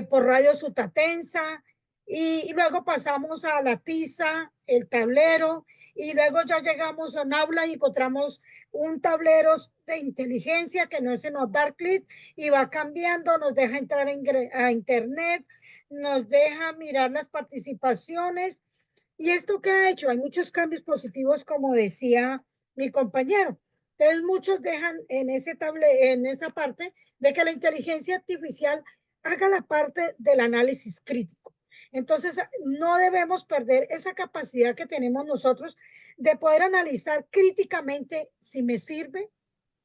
por radio sutatensa, y luego pasamos a la tiza, el tablero, y luego ya llegamos a un aula y encontramos un tablero de inteligencia que no es sino dar clic y va cambiando, nos deja entrar a internet, nos deja mirar las participaciones ¿Y esto qué ha hecho? Hay muchos cambios positivos, como decía mi compañero. Entonces, muchos dejan en en esa parte de que la inteligencia artificial haga la parte del análisis crítico. Entonces, no debemos perder esa capacidad que tenemos nosotros de poder analizar críticamente si me sirve,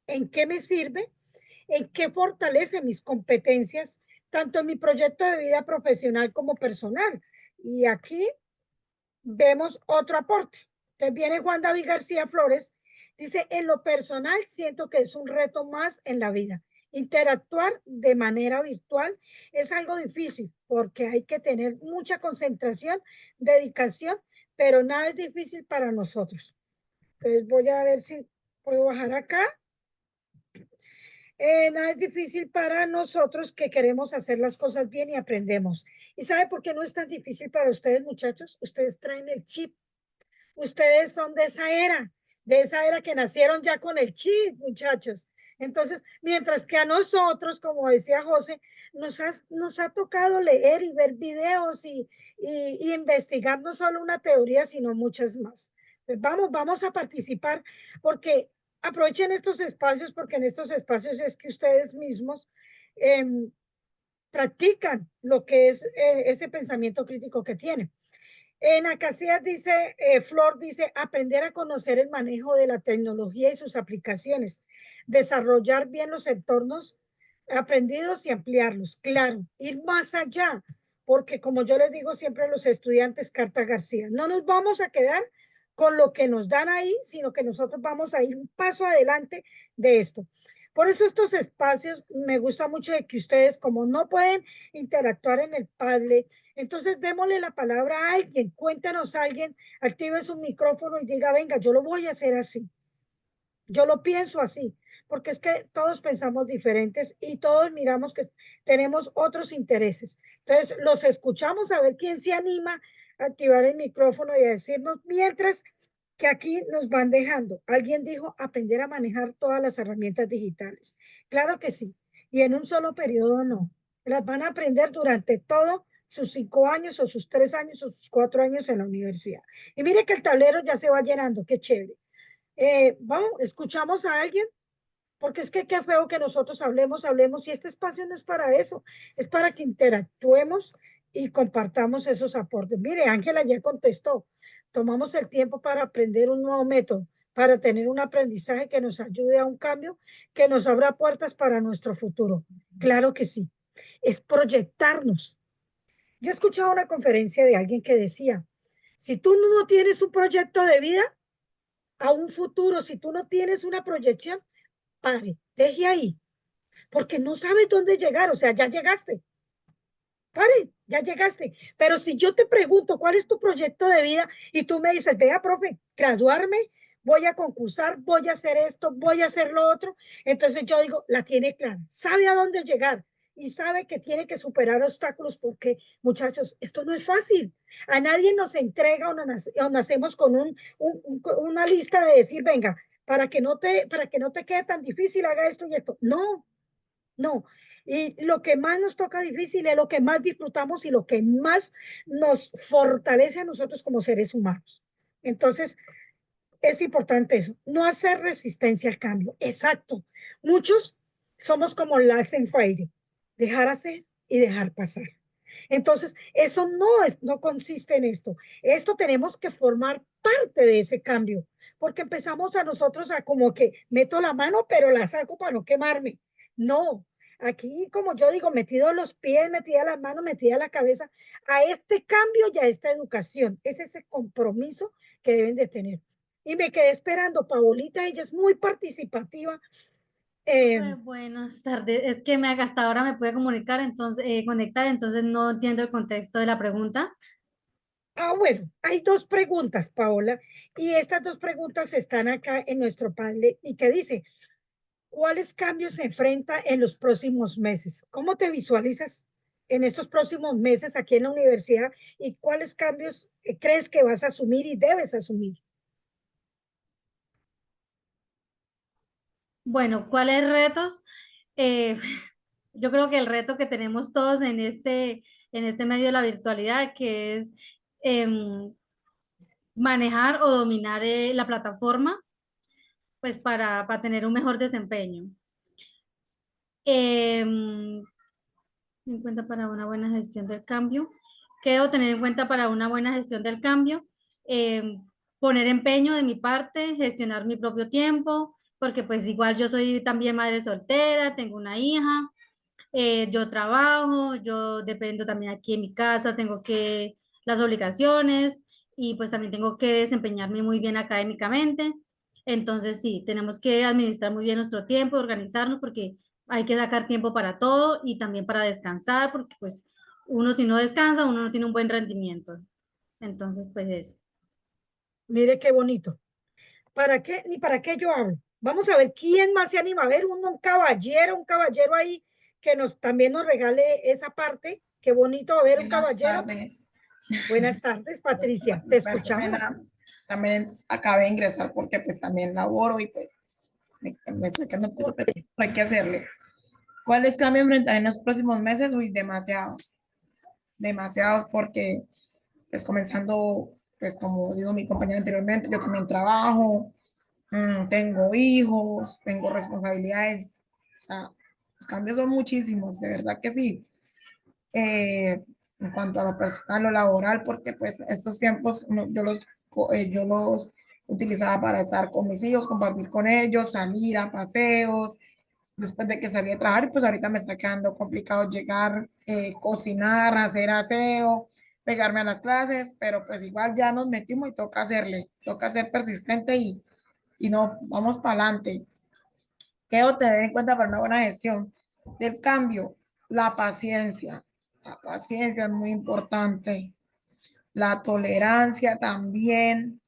en qué fortalece mis competencias, tanto en mi proyecto de vida profesional como personal. Y aquí vemos otro aporte. Entonces viene Juan David García Flores, dice, en lo personal siento que es un reto más en la vida. Interactuar de manera virtual es algo difícil porque hay que tener mucha concentración, dedicación, pero nada es difícil para nosotros. Entonces voy a ver si puedo bajar acá. Nada es difícil para nosotros que queremos hacer las cosas bien y aprendemos. ¿Y sabe por qué no es tan difícil para ustedes, muchachos? Ustedes traen el chip. Ustedes son de esa era que nacieron ya con el chip, muchachos. Entonces, mientras que a nosotros, como decía José, nos ha tocado leer y ver videos y investigar no solo una teoría, sino muchas más. Pues vamos a participar porque aprovechen estos espacios, porque en estos espacios es que ustedes mismos practican lo que es ese pensamiento crítico que tienen. En Acacias dice, Flor dice, aprender a conocer el manejo de la tecnología y sus aplicaciones, desarrollar bien los entornos aprendidos y ampliarlos. Claro, ir más allá, porque como yo les digo siempre a los estudiantes, Carta García, no nos vamos a quedar con lo que nos dan ahí, sino que nosotros vamos a ir un paso adelante de esto. Por eso estos espacios me gusta mucho de que ustedes, como no pueden interactuar en el Padlet, entonces démosle la palabra a alguien, cuéntanos a alguien, active su micrófono y diga, venga, yo lo voy a hacer así. Yo lo pienso así, porque es que todos pensamos diferentes y todos miramos que tenemos otros intereses. Entonces, los escuchamos a ver quién se anima a activar el micrófono y a decirnos mientras que aquí nos van dejando. Alguien dijo aprender a manejar todas las herramientas digitales. Claro que sí. Y en un solo periodo no. Las van a aprender durante todo sus 5 años o sus 3 años o sus 4 años en la universidad. Y mire que el tablero ya se va llenando. Qué chévere. Vamos, escuchamos a alguien, porque es que qué feo que nosotros hablemos, y este espacio no es para eso, es para que interactuemos y compartamos esos aportes. Mire, Ángela ya contestó, tomamos el tiempo para aprender un nuevo método, para tener un aprendizaje que nos ayude a un cambio, que nos abra puertas para nuestro futuro. Claro que sí, es proyectarnos. Yo he escuchado una conferencia de alguien que decía, si tú no tienes un proyecto de vida, a un futuro, si tú no tienes una proyección, pare, deje ahí, porque no sabes dónde llegar, o sea, ya llegaste, pare, ya llegaste, pero si yo te pregunto cuál es tu proyecto de vida y tú me dices, vea, profe, graduarme, voy a concursar, voy a hacer esto, voy a hacer lo otro, entonces yo digo, la tiene clara, sabe a dónde llegar y sabe que tiene que superar obstáculos porque, muchachos, esto no es fácil. A nadie nos entrega o nacemos con una lista de decir, venga, para que no te quede tan difícil, haga esto y esto. No, no. Y lo que más nos toca difícil es lo que más disfrutamos y lo que más nos fortalece a nosotros como seres humanos. Entonces, es importante eso, no hacer resistencia al cambio. Exacto. Muchos somos como las en fire, dejar hacer y dejar pasar. Entonces, eso no consiste en esto. Esto tenemos que formar parte de ese cambio, porque empezamos a nosotros a como que meto la mano, pero la saco para no quemarme. No, aquí, como yo digo, metido los pies, metida las manos, metida la cabeza, a este cambio y a esta educación. Es ese compromiso que deben de tener. Y me quedé esperando, Paolita, ella es muy participativa. Buenas tardes, es que hasta ahora me puede comunicar, entonces, conectar, entonces no entiendo el contexto de la pregunta. Bueno, hay dos preguntas, Paola, y estas dos preguntas están acá en nuestro Padlet y que dice, ¿cuáles cambios se enfrenta en los próximos meses? ¿Cómo te visualizas en estos próximos meses aquí en la universidad y cuáles cambios crees que vas a asumir y debes asumir? Bueno, ¿cuáles retos? Yo creo que el reto que tenemos todos en este medio de la virtualidad, que es manejar o dominar la plataforma, pues para tener un mejor desempeño. En cuenta para una buena gestión del cambio. ¿Qué debo tener en cuenta para una buena gestión del cambio? Poner empeño de mi parte, gestionar mi propio tiempo, porque pues igual yo soy también madre soltera, tengo una hija, yo trabajo, yo dependo también aquí en mi casa, tengo que las obligaciones y pues también tengo que desempeñarme muy bien académicamente. Entonces sí, tenemos que administrar muy bien nuestro tiempo, organizarnos porque hay que sacar tiempo para todo y también para descansar porque pues uno si no descansa, uno no tiene un buen rendimiento. Entonces pues eso. Mire qué bonito. ¿Para qué? Ni para qué yo hablo. Vamos a ver quién más se anima a ver un caballero ahí que también nos regale esa parte. Qué bonito ver un caballero. Tardes. Buenas tardes, Patricia. Te escuchamos. También acabé de ingresar porque pues también laboro y pues me sacan un poco, pues, hay que hacerle. ¿Cuáles cambios enfrentaré en los próximos meses? Uy, demasiados. Demasiados porque pues comenzando, pues como digo mi compañera anteriormente, yo también trabajo, tengo hijos, tengo responsabilidades, o sea, los cambios son muchísimos, de verdad que sí. En cuanto a lo personal, lo laboral, porque pues estos tiempos yo los utilizaba para estar con mis hijos, compartir con ellos, salir a paseos, después de que salí a trabajar, y pues ahorita me está quedando complicado llegar, cocinar, hacer aseo, pegarme a las clases, pero pues igual ya nos metimos y toca ser persistente y no, vamos para adelante. ¿Qué debo tener en cuenta para una buena gestión del cambio? La paciencia. La paciencia es muy importante. La tolerancia también.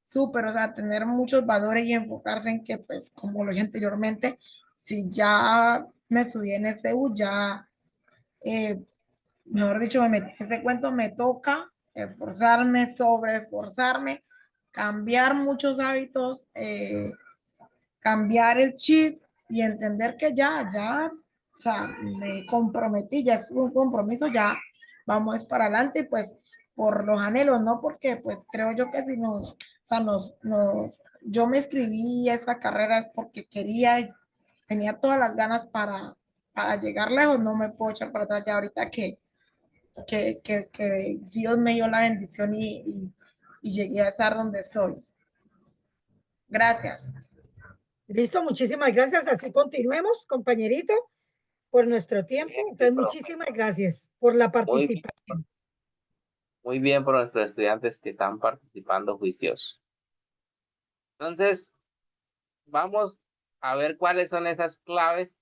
Súper, o sea, tener muchos valores y enfocarse en que, pues, como lo dije anteriormente, si ya me estudié en SU, ya, mejor dicho, me metí en ese cuento, me toca esforzarme, sobreesforzarme, cambiar muchos hábitos, cambiar el cheat y entender que o sea, me comprometí, ya es un compromiso, ya vamos para adelante, pues por los anhelos, ¿no? Porque pues creo yo que si o sea, yo me inscribí a esa carrera es porque quería, y tenía todas las ganas para llegar lejos, no me puedo echar para atrás ya ahorita que Dios me dio la bendición y llegué a estar donde soy. Gracias. Listo, muchísimas gracias. Así continuemos, compañerito, por nuestro tiempo. Entonces, muchísimas gracias por la participación. Muy bien por nuestros estudiantes que están participando juiciosos. Entonces, vamos a ver cuáles son esas claves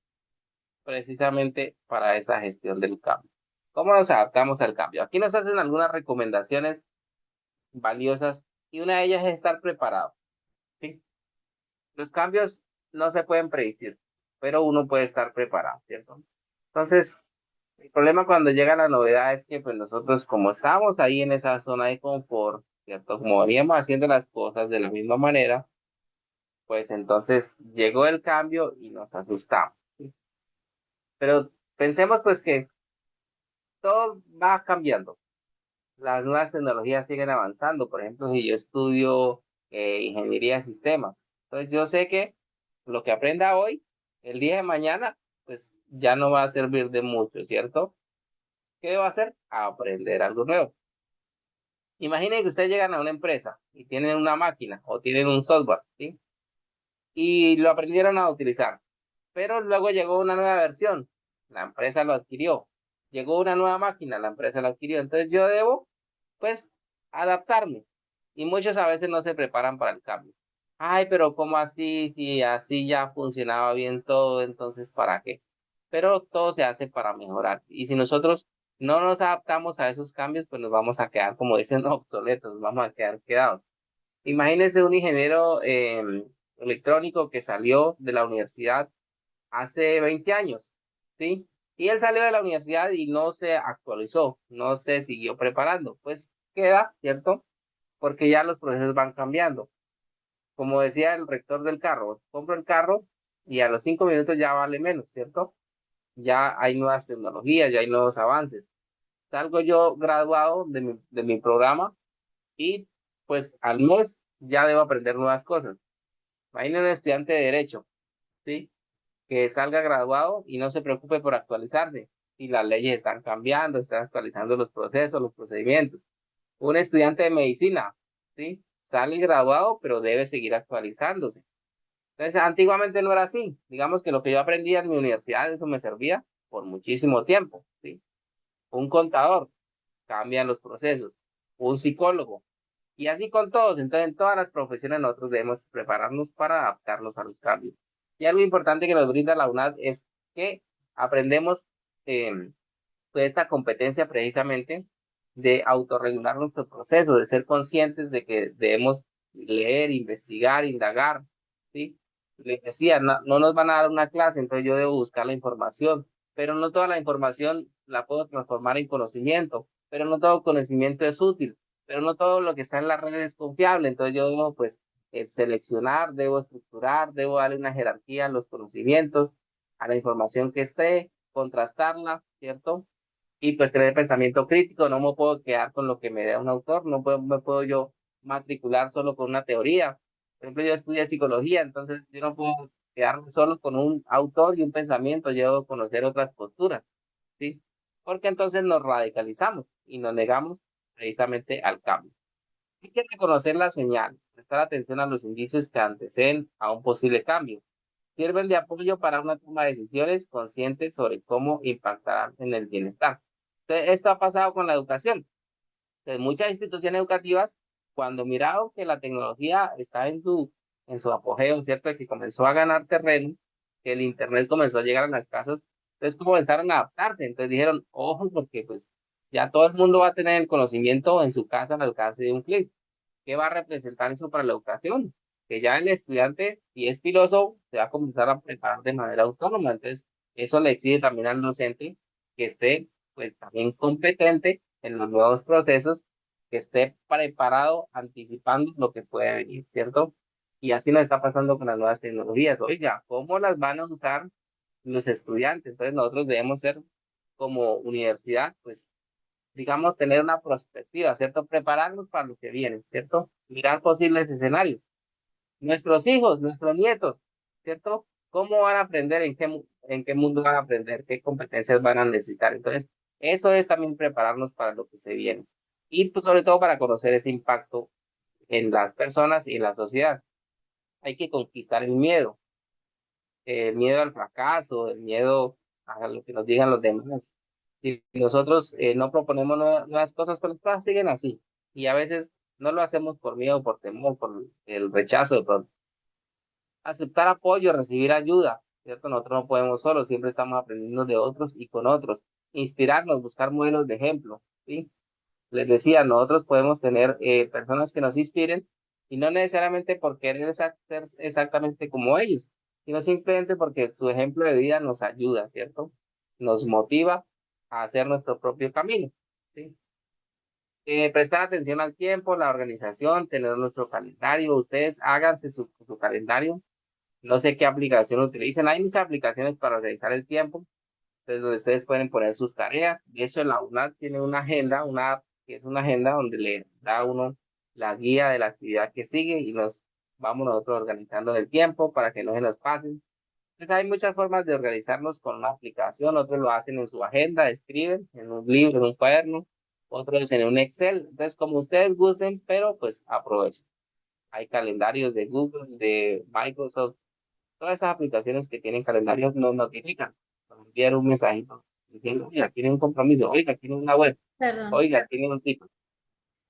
precisamente para esa gestión del cambio. ¿Cómo nos adaptamos al cambio? Aquí nos hacen algunas recomendaciones valiosas y una de ellas es estar preparado. ¿Sí? Los cambios no se pueden predecir, pero uno puede estar preparado, ¿cierto? Entonces, el problema cuando llega la novedad es que pues nosotros como estamos ahí en esa zona de confort, ¿cierto? Como veníamos haciendo las cosas de la misma manera, pues entonces llegó el cambio y nos asustamos. ¿Sí? Pero pensemos pues que todo va cambiando. Las nuevas tecnologías siguen avanzando. Por ejemplo, si yo estudio ingeniería de sistemas, entonces yo sé que lo que aprenda hoy, el día de mañana, pues ya no va a servir de mucho, ¿cierto? ¿Qué debo hacer? Aprender algo nuevo. Imaginen que ustedes llegan a una empresa y tienen una máquina o tienen un software, ¿sí? Y lo aprendieron a utilizar, pero luego llegó una nueva versión, la empresa lo adquirió. Llegó una nueva máquina, la empresa lo adquirió. Entonces yo debo, pues, adaptarme. Y muchos a veces no se preparan para el cambio. Ay, pero ¿cómo así? Si así ya funcionaba bien todo, entonces ¿para qué? Pero todo se hace para mejorar. Y si nosotros no nos adaptamos a esos cambios, pues nos vamos a quedar, como dicen, obsoletos, nos vamos a quedar quedados. Imagínense un ingeniero electrónico que salió de la universidad hace 20 años, ¿sí? Y él salió de la universidad y no se actualizó, no se siguió preparando. Pues queda, ¿cierto? Porque ya los procesos van cambiando. Como decía el rector del carro, compro el carro y a los 5 minutos ya vale menos, ¿cierto? Ya hay nuevas tecnologías, ya hay nuevos avances. Salgo yo graduado de mi programa y pues al mes ya debo aprender nuevas cosas. Imaginen un estudiante de Derecho, ¿sí? Que salga graduado y no se preocupe por actualizarse. Y las leyes están cambiando, están actualizando los procesos, los procedimientos. Un estudiante de Medicina, ¿sí? Sale graduado, pero debe seguir actualizándose. Entonces, antiguamente no era así. Digamos que lo que yo aprendía en mi universidad, eso me servía por muchísimo tiempo, ¿sí? Un contador, cambian los procesos. Un psicólogo, y así con todos. Entonces, en todas las profesiones nosotros debemos prepararnos para adaptarnos a los cambios. Y algo importante que nos brinda la UNAD es que aprendemos pues esta competencia precisamente de autorregular nuestro proceso, de ser conscientes de que debemos leer, investigar, indagar, ¿sí? Les decía, no nos van a dar una clase, entonces yo debo buscar la información, pero no toda la información la puedo transformar en conocimiento, pero no todo conocimiento es útil, pero no todo lo que está en la red es confiable, entonces yo debo pues seleccionar, debo estructurar, debo darle una jerarquía a los conocimientos, a la información que esté, contrastarla, ¿cierto? Y pues tener pensamiento crítico, no me puedo quedar con lo que me da un autor, no me puedo yo matricular solo con una teoría. Por ejemplo, yo estudié psicología, entonces yo no puedo quedarme solo con un autor y un pensamiento, yo debo conocer otras posturas, ¿sí? Porque entonces nos radicalizamos y nos negamos precisamente al cambio. Hay que reconocer las señales, prestar atención a los indicios que anteceden a un posible cambio. Sirven de apoyo para una toma de decisiones conscientes sobre cómo impactarán en el bienestar. Entonces, esto ha pasado con la educación. Entonces, muchas instituciones educativas, cuando miraron que la tecnología está en su apogeo, ¿cierto? Que comenzó a ganar terreno, que el Internet comenzó a llegar a las casas, entonces comenzaron a adaptarse. Entonces dijeron, ojo, porque pues ya todo el mundo va a tener el conocimiento en su casa al alcance de un clic. ¿Qué va a representar eso para la educación? Que ya el estudiante, si es filósofo, se va a comenzar a preparar de manera autónoma. Entonces, eso le exige también al docente que esté, pues, también competente en los nuevos procesos, que esté preparado, anticipando lo que puede venir, ¿cierto? Y así nos está pasando con las nuevas tecnologías. Oiga, ¿cómo las van a usar los estudiantes? Entonces, nosotros debemos ser, como universidad, pues, digamos, tener una perspectiva, ¿cierto? Prepararnos para lo que viene, ¿cierto? Mirar posibles escenarios. Nuestros hijos, nuestros nietos, ¿cierto? ¿Cómo van a aprender? En qué mundo van a aprender? ¿Qué competencias van a necesitar? Entonces, eso es también prepararnos para lo que se viene. Y pues sobre todo para conocer ese impacto en las personas y en la sociedad. Hay que conquistar el miedo al fracaso, el miedo a lo que nos digan los demás. Si nosotros no proponemos nuevas cosas, pues las cosas siguen así. Y a veces no lo hacemos por miedo, por temor, por el rechazo de pronto. Aceptar apoyo, recibir ayuda, ¿cierto? Nosotros no podemos solos, siempre estamos aprendiendo de otros y con otros. Inspirarnos, buscar modelos de ejemplo, ¿sí? Les decía, nosotros podemos tener personas que nos inspiren y no necesariamente por querer ser exactamente como ellos, sino simplemente porque su ejemplo de vida nos ayuda, ¿cierto? Nos motiva a hacer nuestro propio camino, ¿sí? Prestar atención al tiempo, la organización, tener nuestro calendario. Ustedes háganse su calendario. No sé qué aplicación utilicen. Hay muchas aplicaciones para organizar el tiempo. Entonces, donde ustedes pueden poner sus tareas. De hecho, la UNAD tiene una agenda, una app que es una agenda donde le da a uno la guía de la actividad que sigue y nos vamos nosotros organizando el tiempo para que no se nos pasen. Entonces, hay muchas formas de organizarnos con una aplicación. Otros lo hacen en su agenda, escriben en un libro, en un cuaderno. Otros en un Excel. Entonces, como ustedes gusten, pero pues aprovechen. Hay calendarios de Google, de Microsoft. Todas esas aplicaciones que tienen calendarios nos notifican. Nos envían un mensajito diciendo, oiga, tiene un compromiso, oiga, tiene una web, Perdón. oiga, tiene un ciclo.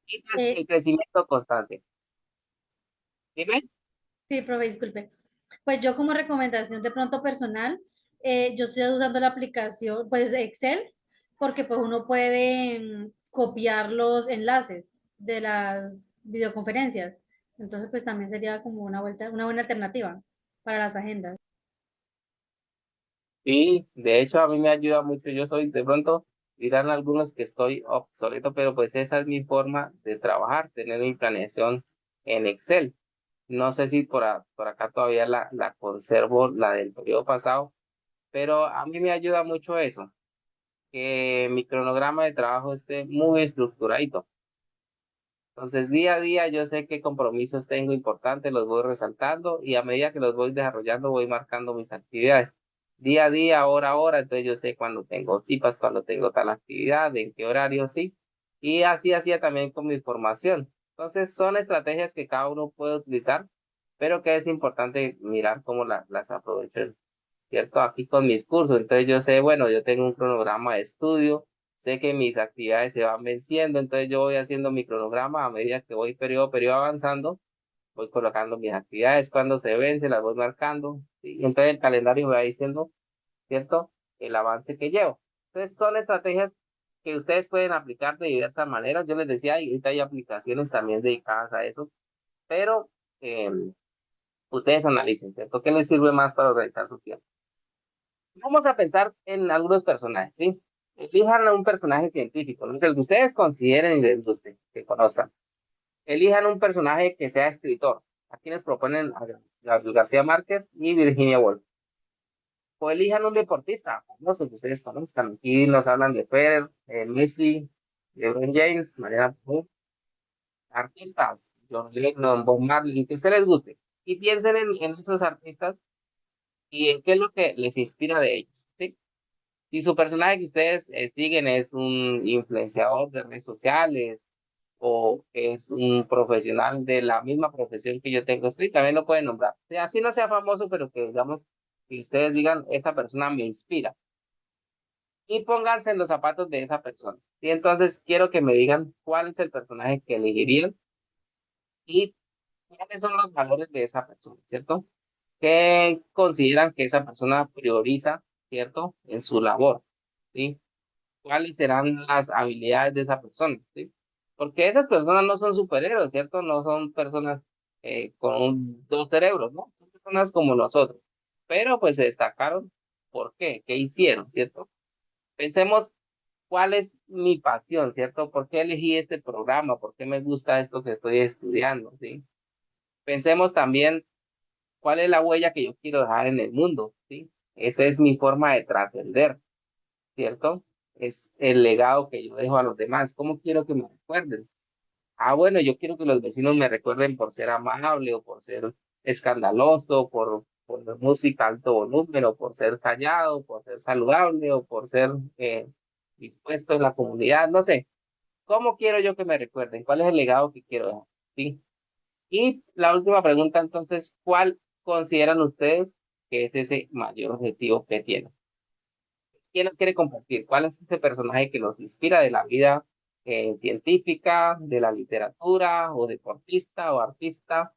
Y pues el crecimiento constante. Dime. Sí, profe, disculpe. Pues yo como recomendación de pronto personal, yo estoy usando la aplicación, pues Excel, porque pues uno puede copiar los enlaces de las videoconferencias. Entonces, pues también sería como una buena alternativa para las agendas. Sí, de hecho a mí me ayuda mucho. Yo soy, de pronto dirán algunos que estoy obsoleto, pero pues esa es mi forma de trabajar, tener mi planeación en Excel. No sé si por acá todavía la conservo, la del periodo pasado, pero a mí me ayuda mucho eso, que mi cronograma de trabajo esté muy estructuradito. Entonces, día a día yo sé qué compromisos tengo importantes, los voy resaltando y a medida que los voy desarrollando voy marcando mis actividades. Día a día, hora a hora, entonces yo sé cuando tengo citas, cuando tengo tal actividad, en qué horario sí. Y así hacía también con mi formación. Entonces, son estrategias que cada uno puede utilizar, pero que es importante mirar cómo las aprovecho, ¿cierto? Aquí con mis cursos, entonces yo sé, bueno, yo tengo un cronograma de estudio, sé que mis actividades se van venciendo, entonces yo voy haciendo mi cronograma a medida que voy periodo a periodo avanzando, voy colocando mis actividades, cuando se vence las voy marcando, ¿sí? Y entonces el calendario me va diciendo, ¿cierto? El avance que llevo. Entonces son estrategias que ustedes pueden aplicar de diversas maneras. Yo les decía, ahorita hay aplicaciones también dedicadas a eso, pero ustedes analicen, ¿cierto? ¿Qué les sirve más para organizar su tiempo? Vamos a pensar en algunos personajes, ¿sí? Elijan a un personaje científico, no sé, el que ustedes consideren y les guste, que conozcan. Elijan un personaje que sea escritor. Aquí nos proponen a Gabriel García Márquez y Virginia Woolf. O elijan un deportista famoso que ustedes conozcan. Aquí nos hablan de Federer, Messi, LeBron James, Mariana Pujol, artistas, John Lennon, Bob Marley, que a ustedes les guste. Y piensen en esos artistas y en qué es lo que les inspira de ellos, ¿sí? Si su personaje que ustedes siguen es un influenciador de redes sociales o es un profesional de la misma profesión que yo tengo, sí, también lo pueden nombrar. O sea, así no sea famoso, pero que digamos, que ustedes digan, esta persona me inspira. Y pónganse en los zapatos de esa persona. Y entonces quiero que me digan cuál es el personaje que elegirían y cuáles son los valores de esa persona, ¿cierto? ¿Qué consideran que esa persona prioriza, ¿cierto? En su labor, ¿sí? ¿Cuáles serán las habilidades de esa persona? ¿Sí? Porque esas personas no son superhéroes, ¿cierto? No son personas con dos cerebros, ¿no? Son personas como nosotros. Pero pues se destacaron. ¿Por qué? ¿Qué hicieron, cierto? Pensemos cuál es mi pasión, ¿cierto? ¿Por qué elegí este programa? ¿Por qué me gusta esto que estoy estudiando, ¿sí? Pensemos también cuál es la huella que yo quiero dejar en el mundo, ¿sí? Esa es mi forma de trascender, ¿cierto? Es el legado que yo dejo a los demás. ¿Cómo quiero que me recuerden? Ah, bueno, yo quiero que los vecinos me recuerden por ser amable o por ser escandaloso, por música alto volumen o por ser callado, por ser saludable o por ser dispuesto en la comunidad, no sé. ¿Cómo quiero yo que me recuerden? ¿Cuál es el legado que quiero dejar? ¿Sí? Y la última pregunta, entonces, ¿cuál consideran ustedes que es ese mayor objetivo que tienen? ¿Quién nos quiere compartir? ¿Cuál es ese personaje que nos inspira de la vida científica, de la literatura, o deportista, o artista?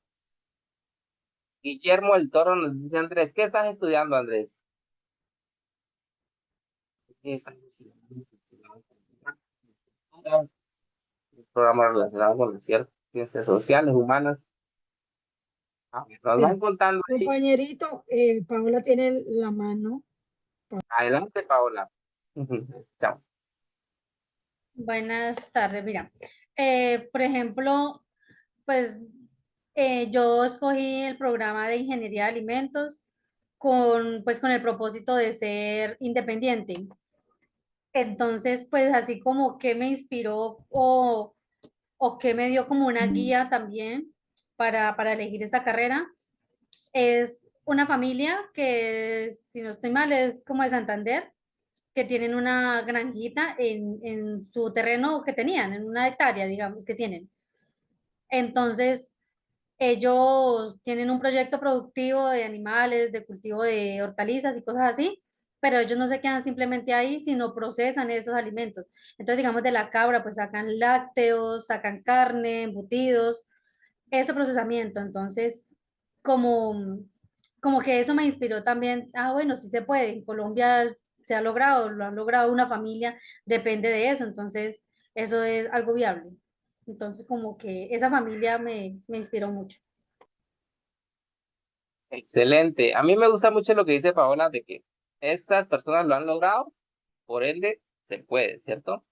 Guillermo el Toro nos dice, Andrés, ¿qué estás estudiando, Andrés? ¿Qué estás estudiando? Un programa relacionado con las ciencias sociales, humanas. Nos van contando ahí. Compañerito, Paola tiene la mano. Adelante, Paola. Chao. Buenas tardes, mira. Por ejemplo, pues yo escogí el programa de ingeniería de alimentos pues, con el propósito de ser independiente. Entonces, pues así como que me inspiró o que me dio como una guía también para elegir esta carrera, es una familia que, si no estoy mal, es como de Santander, que tienen una granjita en su terreno que tenían, en una hectárea, digamos, que tienen. Entonces, ellos tienen un proyecto productivo de animales, de cultivo de hortalizas y cosas así, pero ellos no se quedan simplemente ahí, sino procesan esos alimentos. Entonces, digamos, de la cabra, pues sacan lácteos, sacan carne, embutidos, ese procesamiento. Entonces, como, como que eso me inspiró también, bueno, sí se puede, en Colombia se ha logrado, lo han logrado una familia, depende de eso, entonces eso es algo viable. Entonces, como que esa familia me inspiró mucho. Excelente. A mí me gusta mucho lo que dice Paola de que estas personas lo han logrado, por ende se puede, ¿cierto?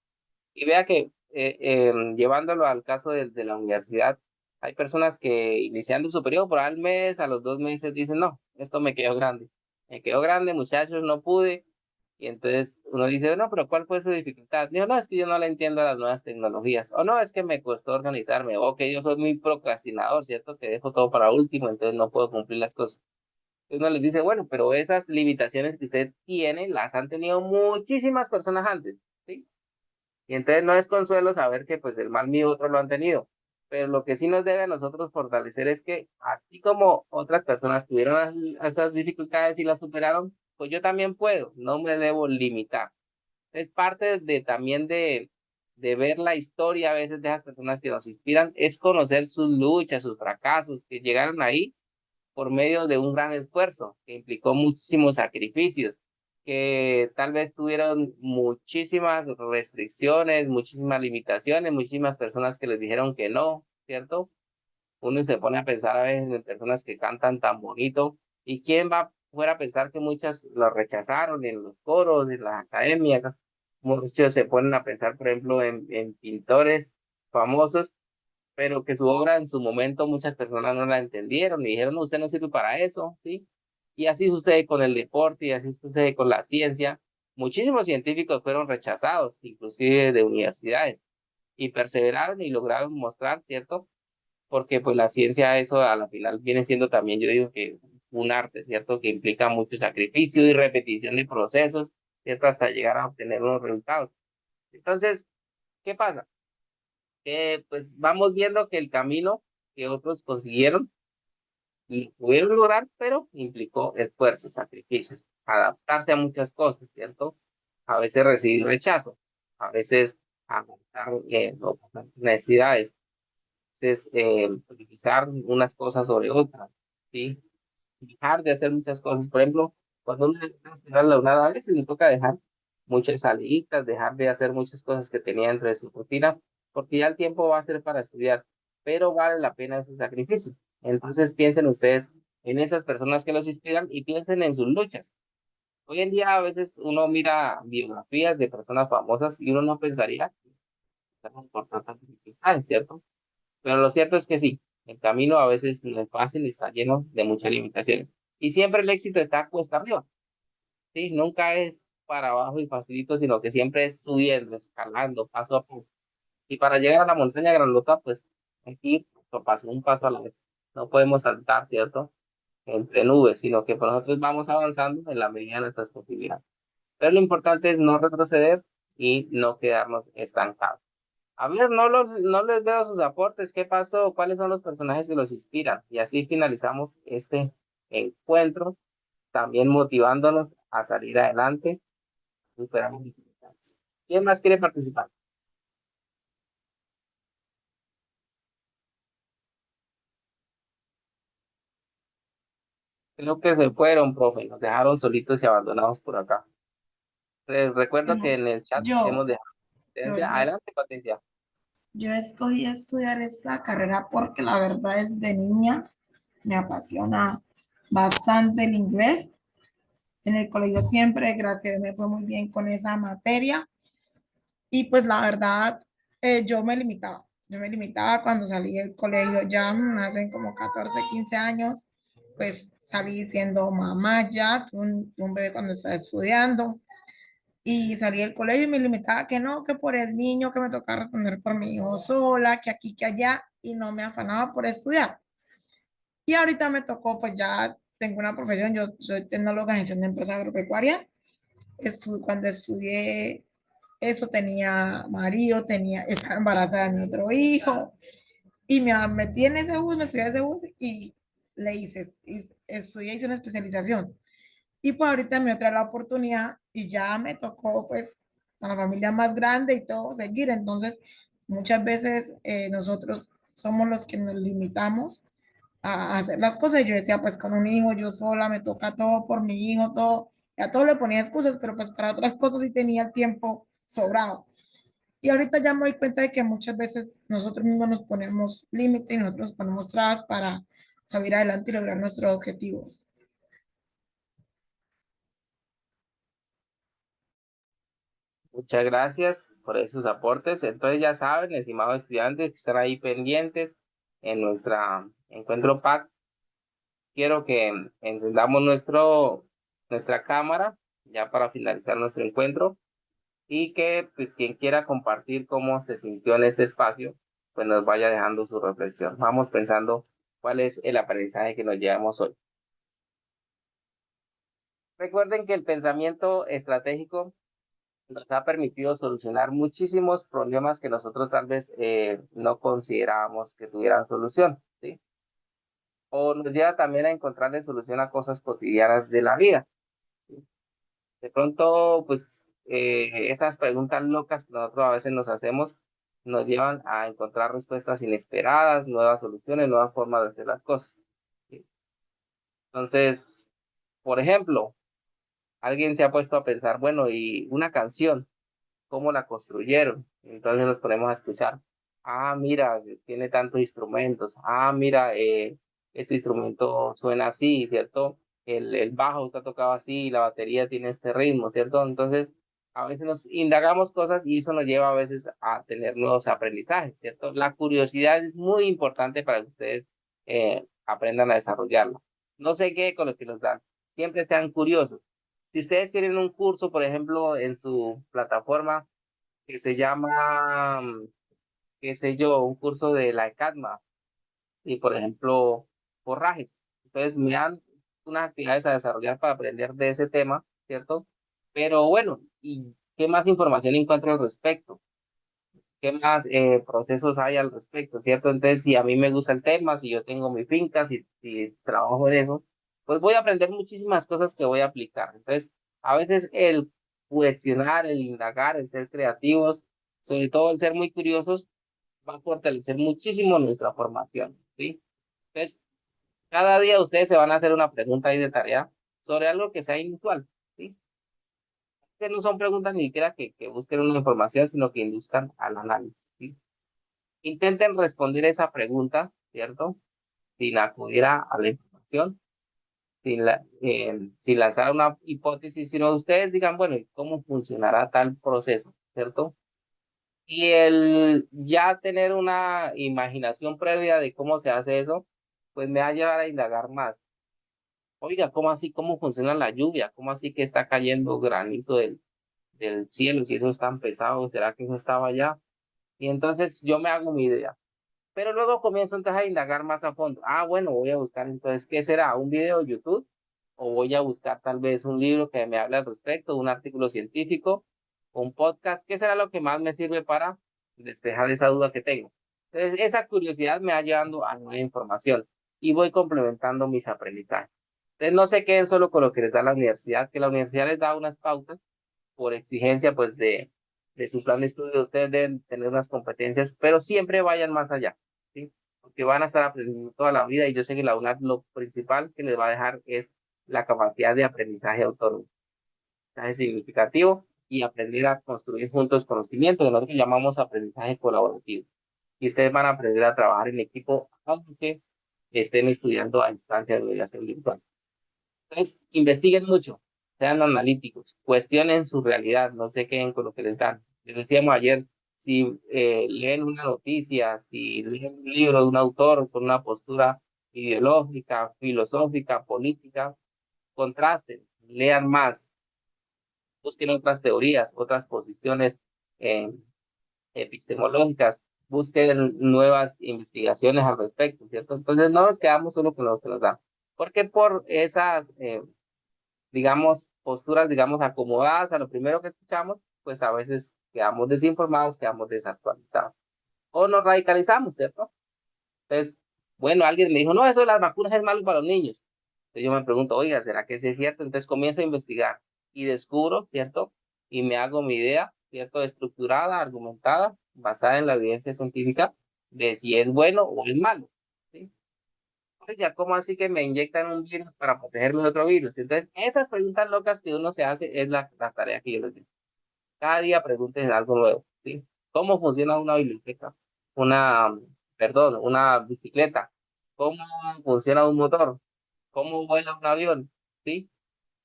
Y vea que llevándolo al caso de la universidad, hay personas que iniciando su periodo por al mes, a los 2 meses dicen, no, esto me quedó grande, muchachos, no pude. Y entonces uno dice, no, pero ¿cuál fue su dificultad? Digo, no, es que yo no le entiendo a las nuevas tecnologías. O no, es que me costó organizarme. O que yo soy muy procrastinador, ¿cierto? Que dejo todo para último, entonces no puedo cumplir las cosas. Entonces uno les dice, bueno, pero esas limitaciones que usted tiene las han tenido muchísimas personas antes, ¿sí? Y entonces no es consuelo saber que pues el mal mío otros lo han tenido. Pero lo que sí nos debe a nosotros fortalecer es que así como otras personas tuvieron esas dificultades y las superaron, pues yo también puedo, no me debo limitar. Es parte de también de ver la historia a veces de esas personas que nos inspiran, es conocer sus luchas, sus fracasos, que llegaron ahí por medio de un gran esfuerzo, que implicó muchísimos sacrificios, que tal vez tuvieron muchísimas restricciones, muchísimas limitaciones, muchísimas personas que les dijeron que no, ¿cierto? Uno se pone a pensar a veces en personas que cantan tan bonito, y quién va fuera a pensar que muchas lo rechazaron en los coros, en las academias. Muchos se ponen a pensar, por ejemplo, en pintores famosos, pero que su obra en su momento muchas personas no la entendieron y dijeron, no, usted no sirve para eso, ¿sí? Y así sucede con el deporte y así sucede con la ciencia. Muchísimos científicos fueron rechazados, inclusive de universidades, y perseveraron y lograron mostrar, ¿cierto? Porque pues la ciencia, eso a la final viene siendo también, yo digo que un arte, ¿cierto? Que implica mucho sacrificio y repetición de procesos, ¿cierto? Hasta llegar a obtener unos resultados. Entonces, ¿qué pasa? Que pues vamos viendo que el camino que otros consiguieron y pudieron lograr, pero implicó esfuerzo, sacrificios, adaptarse a muchas cosas, ¿cierto? A veces recibir rechazo, a veces aguantar necesidades, es priorizar unas cosas sobre otras, ¿sí? Dejar de hacer muchas cosas. Por ejemplo, cuando uno estudia la UNAD, a veces le toca dejar muchas saliditas, dejar de hacer muchas cosas que tenía dentro de su rutina, porque ya el tiempo va a ser para estudiar, pero vale la pena ese sacrificio. Entonces piensen ustedes en esas personas que los inspiran y piensen en sus luchas. Hoy en día a veces uno mira biografías de personas famosas y uno no pensaría que estamos por tantas dificultades, ¿cierto? Pero lo cierto es que sí, el camino a veces no es fácil y está lleno de muchas limitaciones. Y siempre el éxito está cuesta arriba, ¿sí? Nunca es para abajo y facilito, sino que siempre es subiendo, escalando, paso a paso. Y para llegar a la montaña grandota, pues hay que ir un paso a la vez. No podemos saltar, ¿cierto? Entre nubes, sino que nosotros vamos avanzando en la medida de nuestras posibilidades. Pero lo importante es no retroceder y no quedarnos estancados. A ver, no les veo sus aportes. ¿Qué pasó? ¿Cuáles son los personajes que los inspiran? Y así finalizamos este encuentro, también motivándonos a salir adelante. Superamos dificultades. ¿Quién más quiere participar? Creo que se fueron, profe. Nos dejaron solitos y abandonados por acá. Les recuerdo que en el chat hemos dejado. Adelante, Patricia. Yo escogí estudiar esa carrera porque la verdad es de niña, me apasiona bastante el inglés. En el colegio siempre, gracias a Dios, me fue muy bien con esa materia. Y pues la verdad, yo me limitaba. Yo me limitaba cuando salí del colegio ya hace como 14 15 años, pues salí siendo mamá ya, tuve un bebé cuando estaba estudiando y salí del colegio y me limitaba que no, que por el niño, que me tocaba responder por mi hijo sola, que aquí, que allá, y no me afanaba por estudiar. Y ahorita me tocó, pues ya tengo una profesión, yo soy tecnóloga en gestión de empresas agropecuarias. Cuando estudié eso tenía marido, estaba embarazada de mi otro hijo, y me metí en ese bus, me estudié ese bus y estudié, hice una especialización. Y pues ahorita me otra la oportunidad y ya me tocó pues con la familia más grande y todo seguir. Entonces, muchas veces nosotros somos los que nos limitamos a hacer las cosas. Yo decía, pues con un hijo, yo sola, me toca todo por mi hijo, todo. Y a todo le ponía excusas, pero pues para otras cosas sí tenía el tiempo sobrado. Y ahorita ya me doy cuenta de que muchas veces nosotros mismos nos ponemos límites y nosotros nos ponemos trabas para salir adelante y lograr nuestros objetivos. Muchas gracias por esos aportes. Entonces ya saben, estimados estudiantes que están ahí pendientes en nuestra encuentro PAC, quiero que encendamos nuestra cámara ya para finalizar nuestro encuentro, y que pues quien quiera compartir cómo se sintió en este espacio, pues nos vaya dejando su reflexión. Vamos pensando cuál es el aprendizaje que nos llevamos hoy. Recuerden que el pensamiento estratégico nos ha permitido solucionar muchísimos problemas que nosotros tal vez no considerábamos que tuvieran solución, ¿sí? O nos lleva también a encontrarle solución a cosas cotidianas de la vida. De pronto, pues, esas preguntas locas que nosotros a veces nos hacemos nos llevan a encontrar respuestas inesperadas, nuevas soluciones, nuevas formas de hacer las cosas, ¿sí? Entonces, por ejemplo, alguien se ha puesto a pensar, bueno, y una canción, ¿cómo la construyeron? Entonces nos ponemos a escuchar. Ah, mira, tiene tantos instrumentos. Ah, mira, este instrumento suena así, ¿cierto? El bajo está tocado así, la batería tiene este ritmo, ¿cierto? Entonces, a veces nos indagamos cosas y eso nos lleva a veces a tener nuevos aprendizajes, ¿cierto? La curiosidad es muy importante para que ustedes aprendan a desarrollarla. No se quede con lo que nos dan. Siempre sean curiosos. Si ustedes tienen un curso, por ejemplo, en su plataforma que se llama, qué sé yo, un curso de la ECADMA y, por ejemplo, forrajes. Entonces, me dan unas actividades a desarrollar para aprender de ese tema, ¿cierto? Pero bueno, ¿y qué más información encuentro al respecto? ¿Qué más procesos hay al respecto, cierto? Entonces, si a mí me gusta el tema, si yo tengo mi finca, si trabajo en eso, pues voy a aprender muchísimas cosas que voy a aplicar. Entonces, a veces el cuestionar, el indagar, el ser creativos, sobre todo el ser muy curiosos, va a fortalecer muchísimo nuestra formación, ¿sí? Entonces, cada día ustedes se van a hacer una pregunta ahí de tarea sobre algo que sea inusual, ¿sí? No son preguntas ni siquiera que busquen una información, sino que induzcan al análisis, ¿sí? Intenten responder esa pregunta, ¿cierto? Sin acudir a la información, sin lanzar una hipótesis, sino ustedes digan, bueno, ¿cómo funcionará tal proceso, ¿cierto? Y el ya tener una imaginación previa de cómo se hace eso, pues me va a llevar a indagar más. Oiga, ¿cómo así? ¿Cómo funciona la lluvia? ¿Cómo así que está cayendo granizo del cielo? Si eso es tan pesado, ¿será que eso estaba allá? Y entonces yo me hago mi idea. Pero luego comienzo entonces a indagar más a fondo. Ah, bueno, voy a buscar entonces, ¿qué será? ¿Un video de YouTube? ¿O voy a buscar tal vez un libro que me hable al respecto, un artículo científico, un podcast? ¿Qué será lo que más me sirve para despejar esa duda que tengo? Entonces, esa curiosidad me va llevando a nueva información y voy complementando mis aprendizajes. Entonces, no se queden solo con lo que les da la universidad, que la universidad les da unas pautas por exigencia, pues, de su plan de estudio. Ustedes deben tener unas competencias, pero siempre vayan más allá, ¿sí? Porque van a estar aprendiendo toda la vida y yo sé que la UNAD lo principal que les va a dejar es la capacidad de aprendizaje autónomo. Es significativo y aprender a construir juntos conocimiento, que nosotros llamamos aprendizaje colaborativo. Y ustedes van a aprender a trabajar en equipo, aunque estén estudiando a distancia de educación virtual. Entonces, investiguen mucho, sean analíticos, cuestionen su realidad, no se queden con lo que les dan. Les decíamos ayer, si leen una noticia, si leen un libro de un autor con una postura ideológica, filosófica, política, contrasten, lean más, busquen otras teorías, otras posiciones epistemológicas, busquen nuevas investigaciones al respecto, ¿cierto? Entonces no nos quedamos solo con lo que nos dan, porque por esas, digamos, posturas, digamos, acomodadas a lo primero que escuchamos, pues a veces quedamos desinformados, quedamos desactualizados, o nos radicalizamos, ¿cierto? Entonces, bueno, alguien me dijo, no, eso de las vacunas es malo para los niños. Entonces yo me pregunto, oiga, ¿será que sí es cierto? Entonces comienzo a investigar y descubro, ¿cierto? Y me hago mi idea, ¿cierto? Estructurada, argumentada, basada en la evidencia científica de si es bueno o es malo, ¿sí? Oiga, ¿cómo así que me inyectan un virus para protegerme de otro virus? Entonces, esas preguntas locas que uno se hace es la tarea que yo les digo. Cada día pregúntense algo nuevo, ¿sí? ¿Cómo funciona una biblioteca? Una bicicleta. ¿Cómo funciona un motor? ¿Cómo vuela un avión? ¿Sí?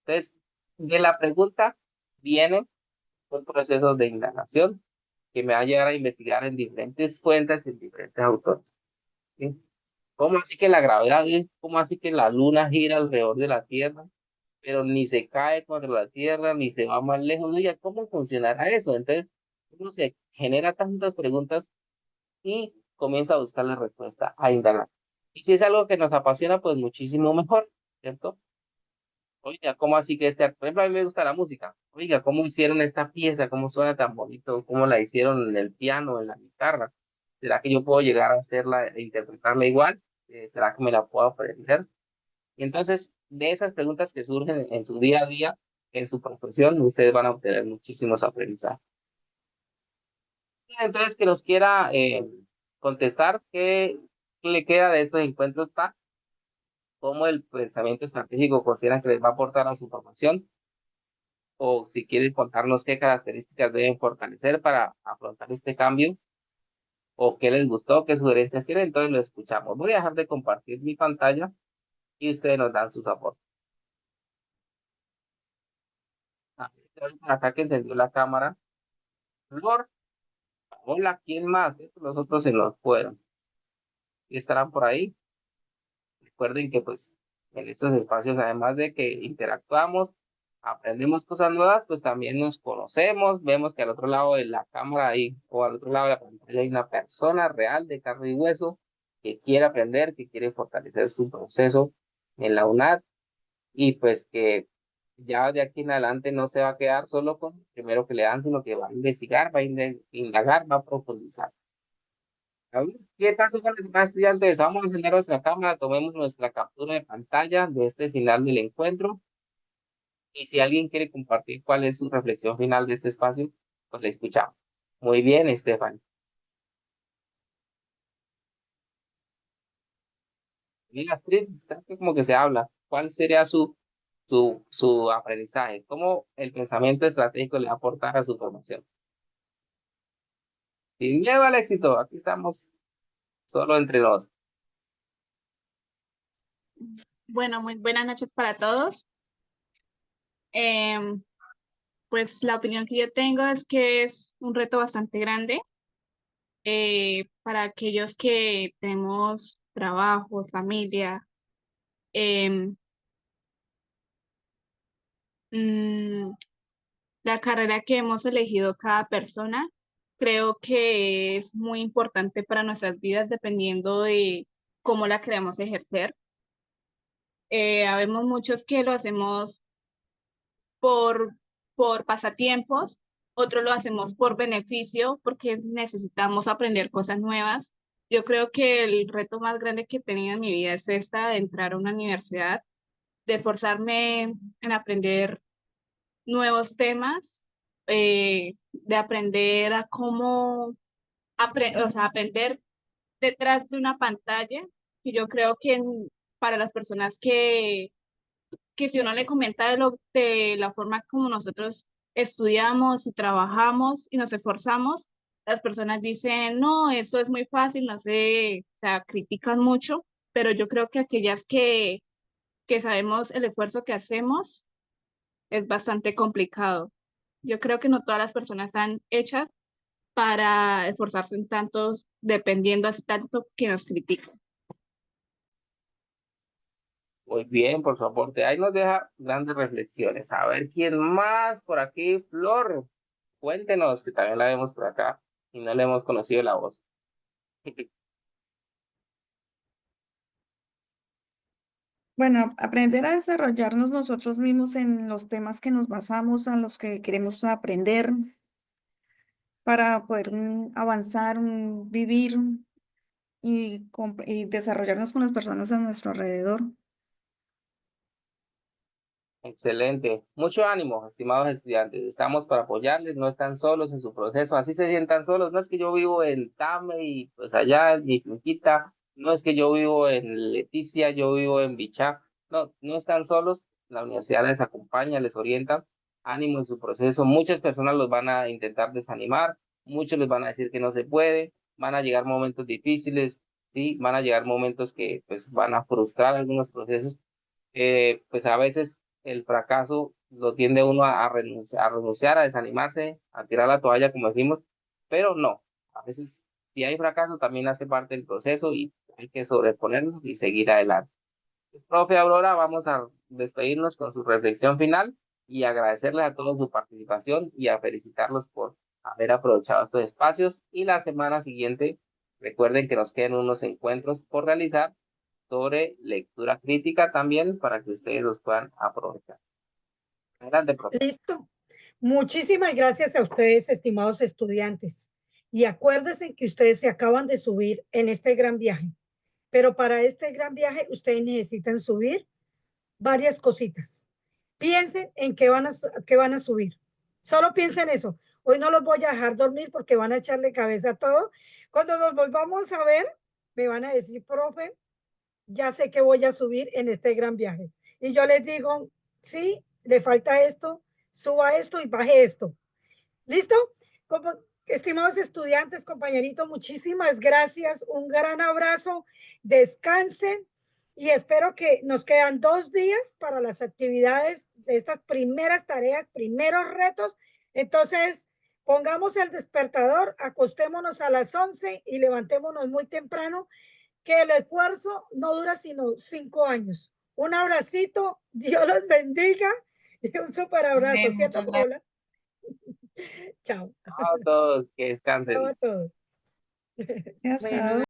Entonces, de la pregunta vienen los procesos de indagación que me va a llevar a investigar en diferentes fuentes, en diferentes autores, ¿sí? ¿Cómo así que la gravedad? ¿Cómo así que la luna gira alrededor de la Tierra? pero ni se cae contra la tierra, ni se va más lejos. Oiga, ¿cómo funcionará eso? Entonces, uno se genera tantas preguntas y comienza a buscar la respuesta, a indagar. Y si es algo que nos apasiona, pues muchísimo mejor, ¿cierto? Oiga, ¿cómo así que por ejemplo, a mí me gusta la música. Oiga, ¿cómo hicieron esta pieza? ¿Cómo suena tan bonito? ¿Cómo la hicieron en el piano, en la guitarra? ¿Será que yo puedo llegar a hacerla e interpretarla igual? ¿Será que me la puedo aprender? Y entonces, de esas preguntas que surgen en su día a día, en su profesión, ustedes van a obtener muchísimos aprendizajes. Entonces, que nos quiera contestar qué le queda de estos encuentros, cómo el pensamiento estratégico consideran que les va a aportar a su formación, o si quieren contarnos qué características deben fortalecer para afrontar este cambio, o qué les gustó, qué sugerencias tienen, entonces lo escuchamos. Voy a dejar de compartir mi pantalla y ustedes nos dan sus aportes. Por acá que encendió la cámara. Flor, hola, ¿quién más? Los otros se nos fueron. Y estarán por ahí. Recuerden que pues en estos espacios, además de que interactuamos, aprendemos cosas nuevas, pues también nos conocemos, vemos que al otro lado de la cámara ahí, o al otro lado de la pantalla hay una persona real de carne y hueso que quiere aprender, que quiere fortalecer su proceso en la UNAD, y pues que ya de aquí en adelante no se va a quedar solo con primero que le dan, sino que va a investigar, va a indagar, va a profundizar. ¿Qué pasó con los demás estudiantes? Vamos a encender nuestra cámara, tomemos nuestra captura de pantalla de este final del encuentro. Y si alguien quiere compartir cuál es su reflexión final de este espacio, pues le escuchamos. Muy bien, Estefan. Mira, Astrid, está que como que se habla. ¿Cuál sería su aprendizaje? ¿Cómo el pensamiento estratégico le va a aportar a su formación? Sin miedo al éxito, aquí estamos solo entre nos. Bueno, muy buenas noches para todos. Pues la opinión que yo tengo es que es un reto bastante grande para aquellos que tenemos trabajo, familia. Mm, la carrera que hemos elegido cada persona creo que es muy importante para nuestras vidas dependiendo de cómo la queremos ejercer. Habemos muchos que lo hacemos por, por pasatiempos, otros lo hacemos por beneficio, porque necesitamos aprender cosas nuevas. Yo creo que el reto más grande que he tenido en mi vida es esta, de entrar a una universidad, de esforzarme en aprender nuevos temas, de aprender a cómo, o sea, aprender detrás de una pantalla. Y yo creo que para las personas que si uno le comenta de la forma como nosotros estudiamos y trabajamos y nos esforzamos, las personas dicen, no, eso es muy fácil, no sé, o sea, critican mucho, pero yo creo que aquellas que sabemos el esfuerzo que hacemos es bastante complicado. Yo creo que no todas las personas están hechas para esforzarse en tantos, dependiendo así tanto que nos critican. Muy bien, por su aporte. Ahí nos deja grandes reflexiones. A ver, ¿quién más por aquí? Flor, cuéntenos, que también la vemos por acá y no le hemos conocido la voz. Bueno, aprender a desarrollarnos nosotros mismos en los temas que nos basamos, a los que queremos aprender, para poder avanzar, vivir y desarrollarnos con las personas a nuestro alrededor. Excelente. Mucho ánimo, estimados estudiantes. Estamos para apoyarles, no están solos en su proceso. Así se sientan solos. No es que yo vivo en Tame y pues allá en mi finquita. No es que yo vivo en Leticia, yo vivo en Bichá. No, no están solos. La universidad les acompaña, les orienta. Ánimo en su proceso. Muchas personas los van a intentar desanimar. Muchos les van a decir que no se puede. Van a llegar momentos difíciles, sí. Van a llegar momentos que pues van a frustrar algunos procesos. Pues a veces el fracaso lo tiende uno a renunciar, a desanimarse, a tirar la toalla, como decimos, pero no. A veces, si hay fracaso, también hace parte del proceso y hay que sobreponernos y seguir adelante. Profe Aurora, vamos a despedirnos con su reflexión final y agradecerles a todos su participación y a felicitarlos por haber aprovechado estos espacios. Y la semana siguiente, recuerden que nos quedan unos encuentros por realizar sobre lectura crítica también para que ustedes los puedan aprovechar. Adelante, profe. Listo. Muchísimas gracias a ustedes, estimados estudiantes. Y acuérdense que ustedes se acaban de subir en este gran viaje. Pero para este gran viaje, ustedes necesitan subir varias cositas. Piensen en qué van a subir. Solo piensen eso. Hoy no los voy a dejar dormir porque van a echarle cabeza a todo. Cuando nos volvamos a ver, me van a decir, profe, ya sé que voy a subir en este gran viaje. Y yo les digo, sí, le falta esto, suba esto y baje esto. ¿Listo? Como, estimados estudiantes, compañeritos, muchísimas gracias. Un gran abrazo. Descansen y espero que nos quedan 2 días para las actividades de estas primeras tareas, primeros retos. Entonces, pongamos el despertador, acostémonos a las 11 y levantémonos muy temprano, que el esfuerzo no dura sino 5 años. Un abracito, Dios los bendiga y un súper abrazo, ¿cierto, Paola? Chao. Chao a todos, que descansen. Chao a todos. Gracias, chao.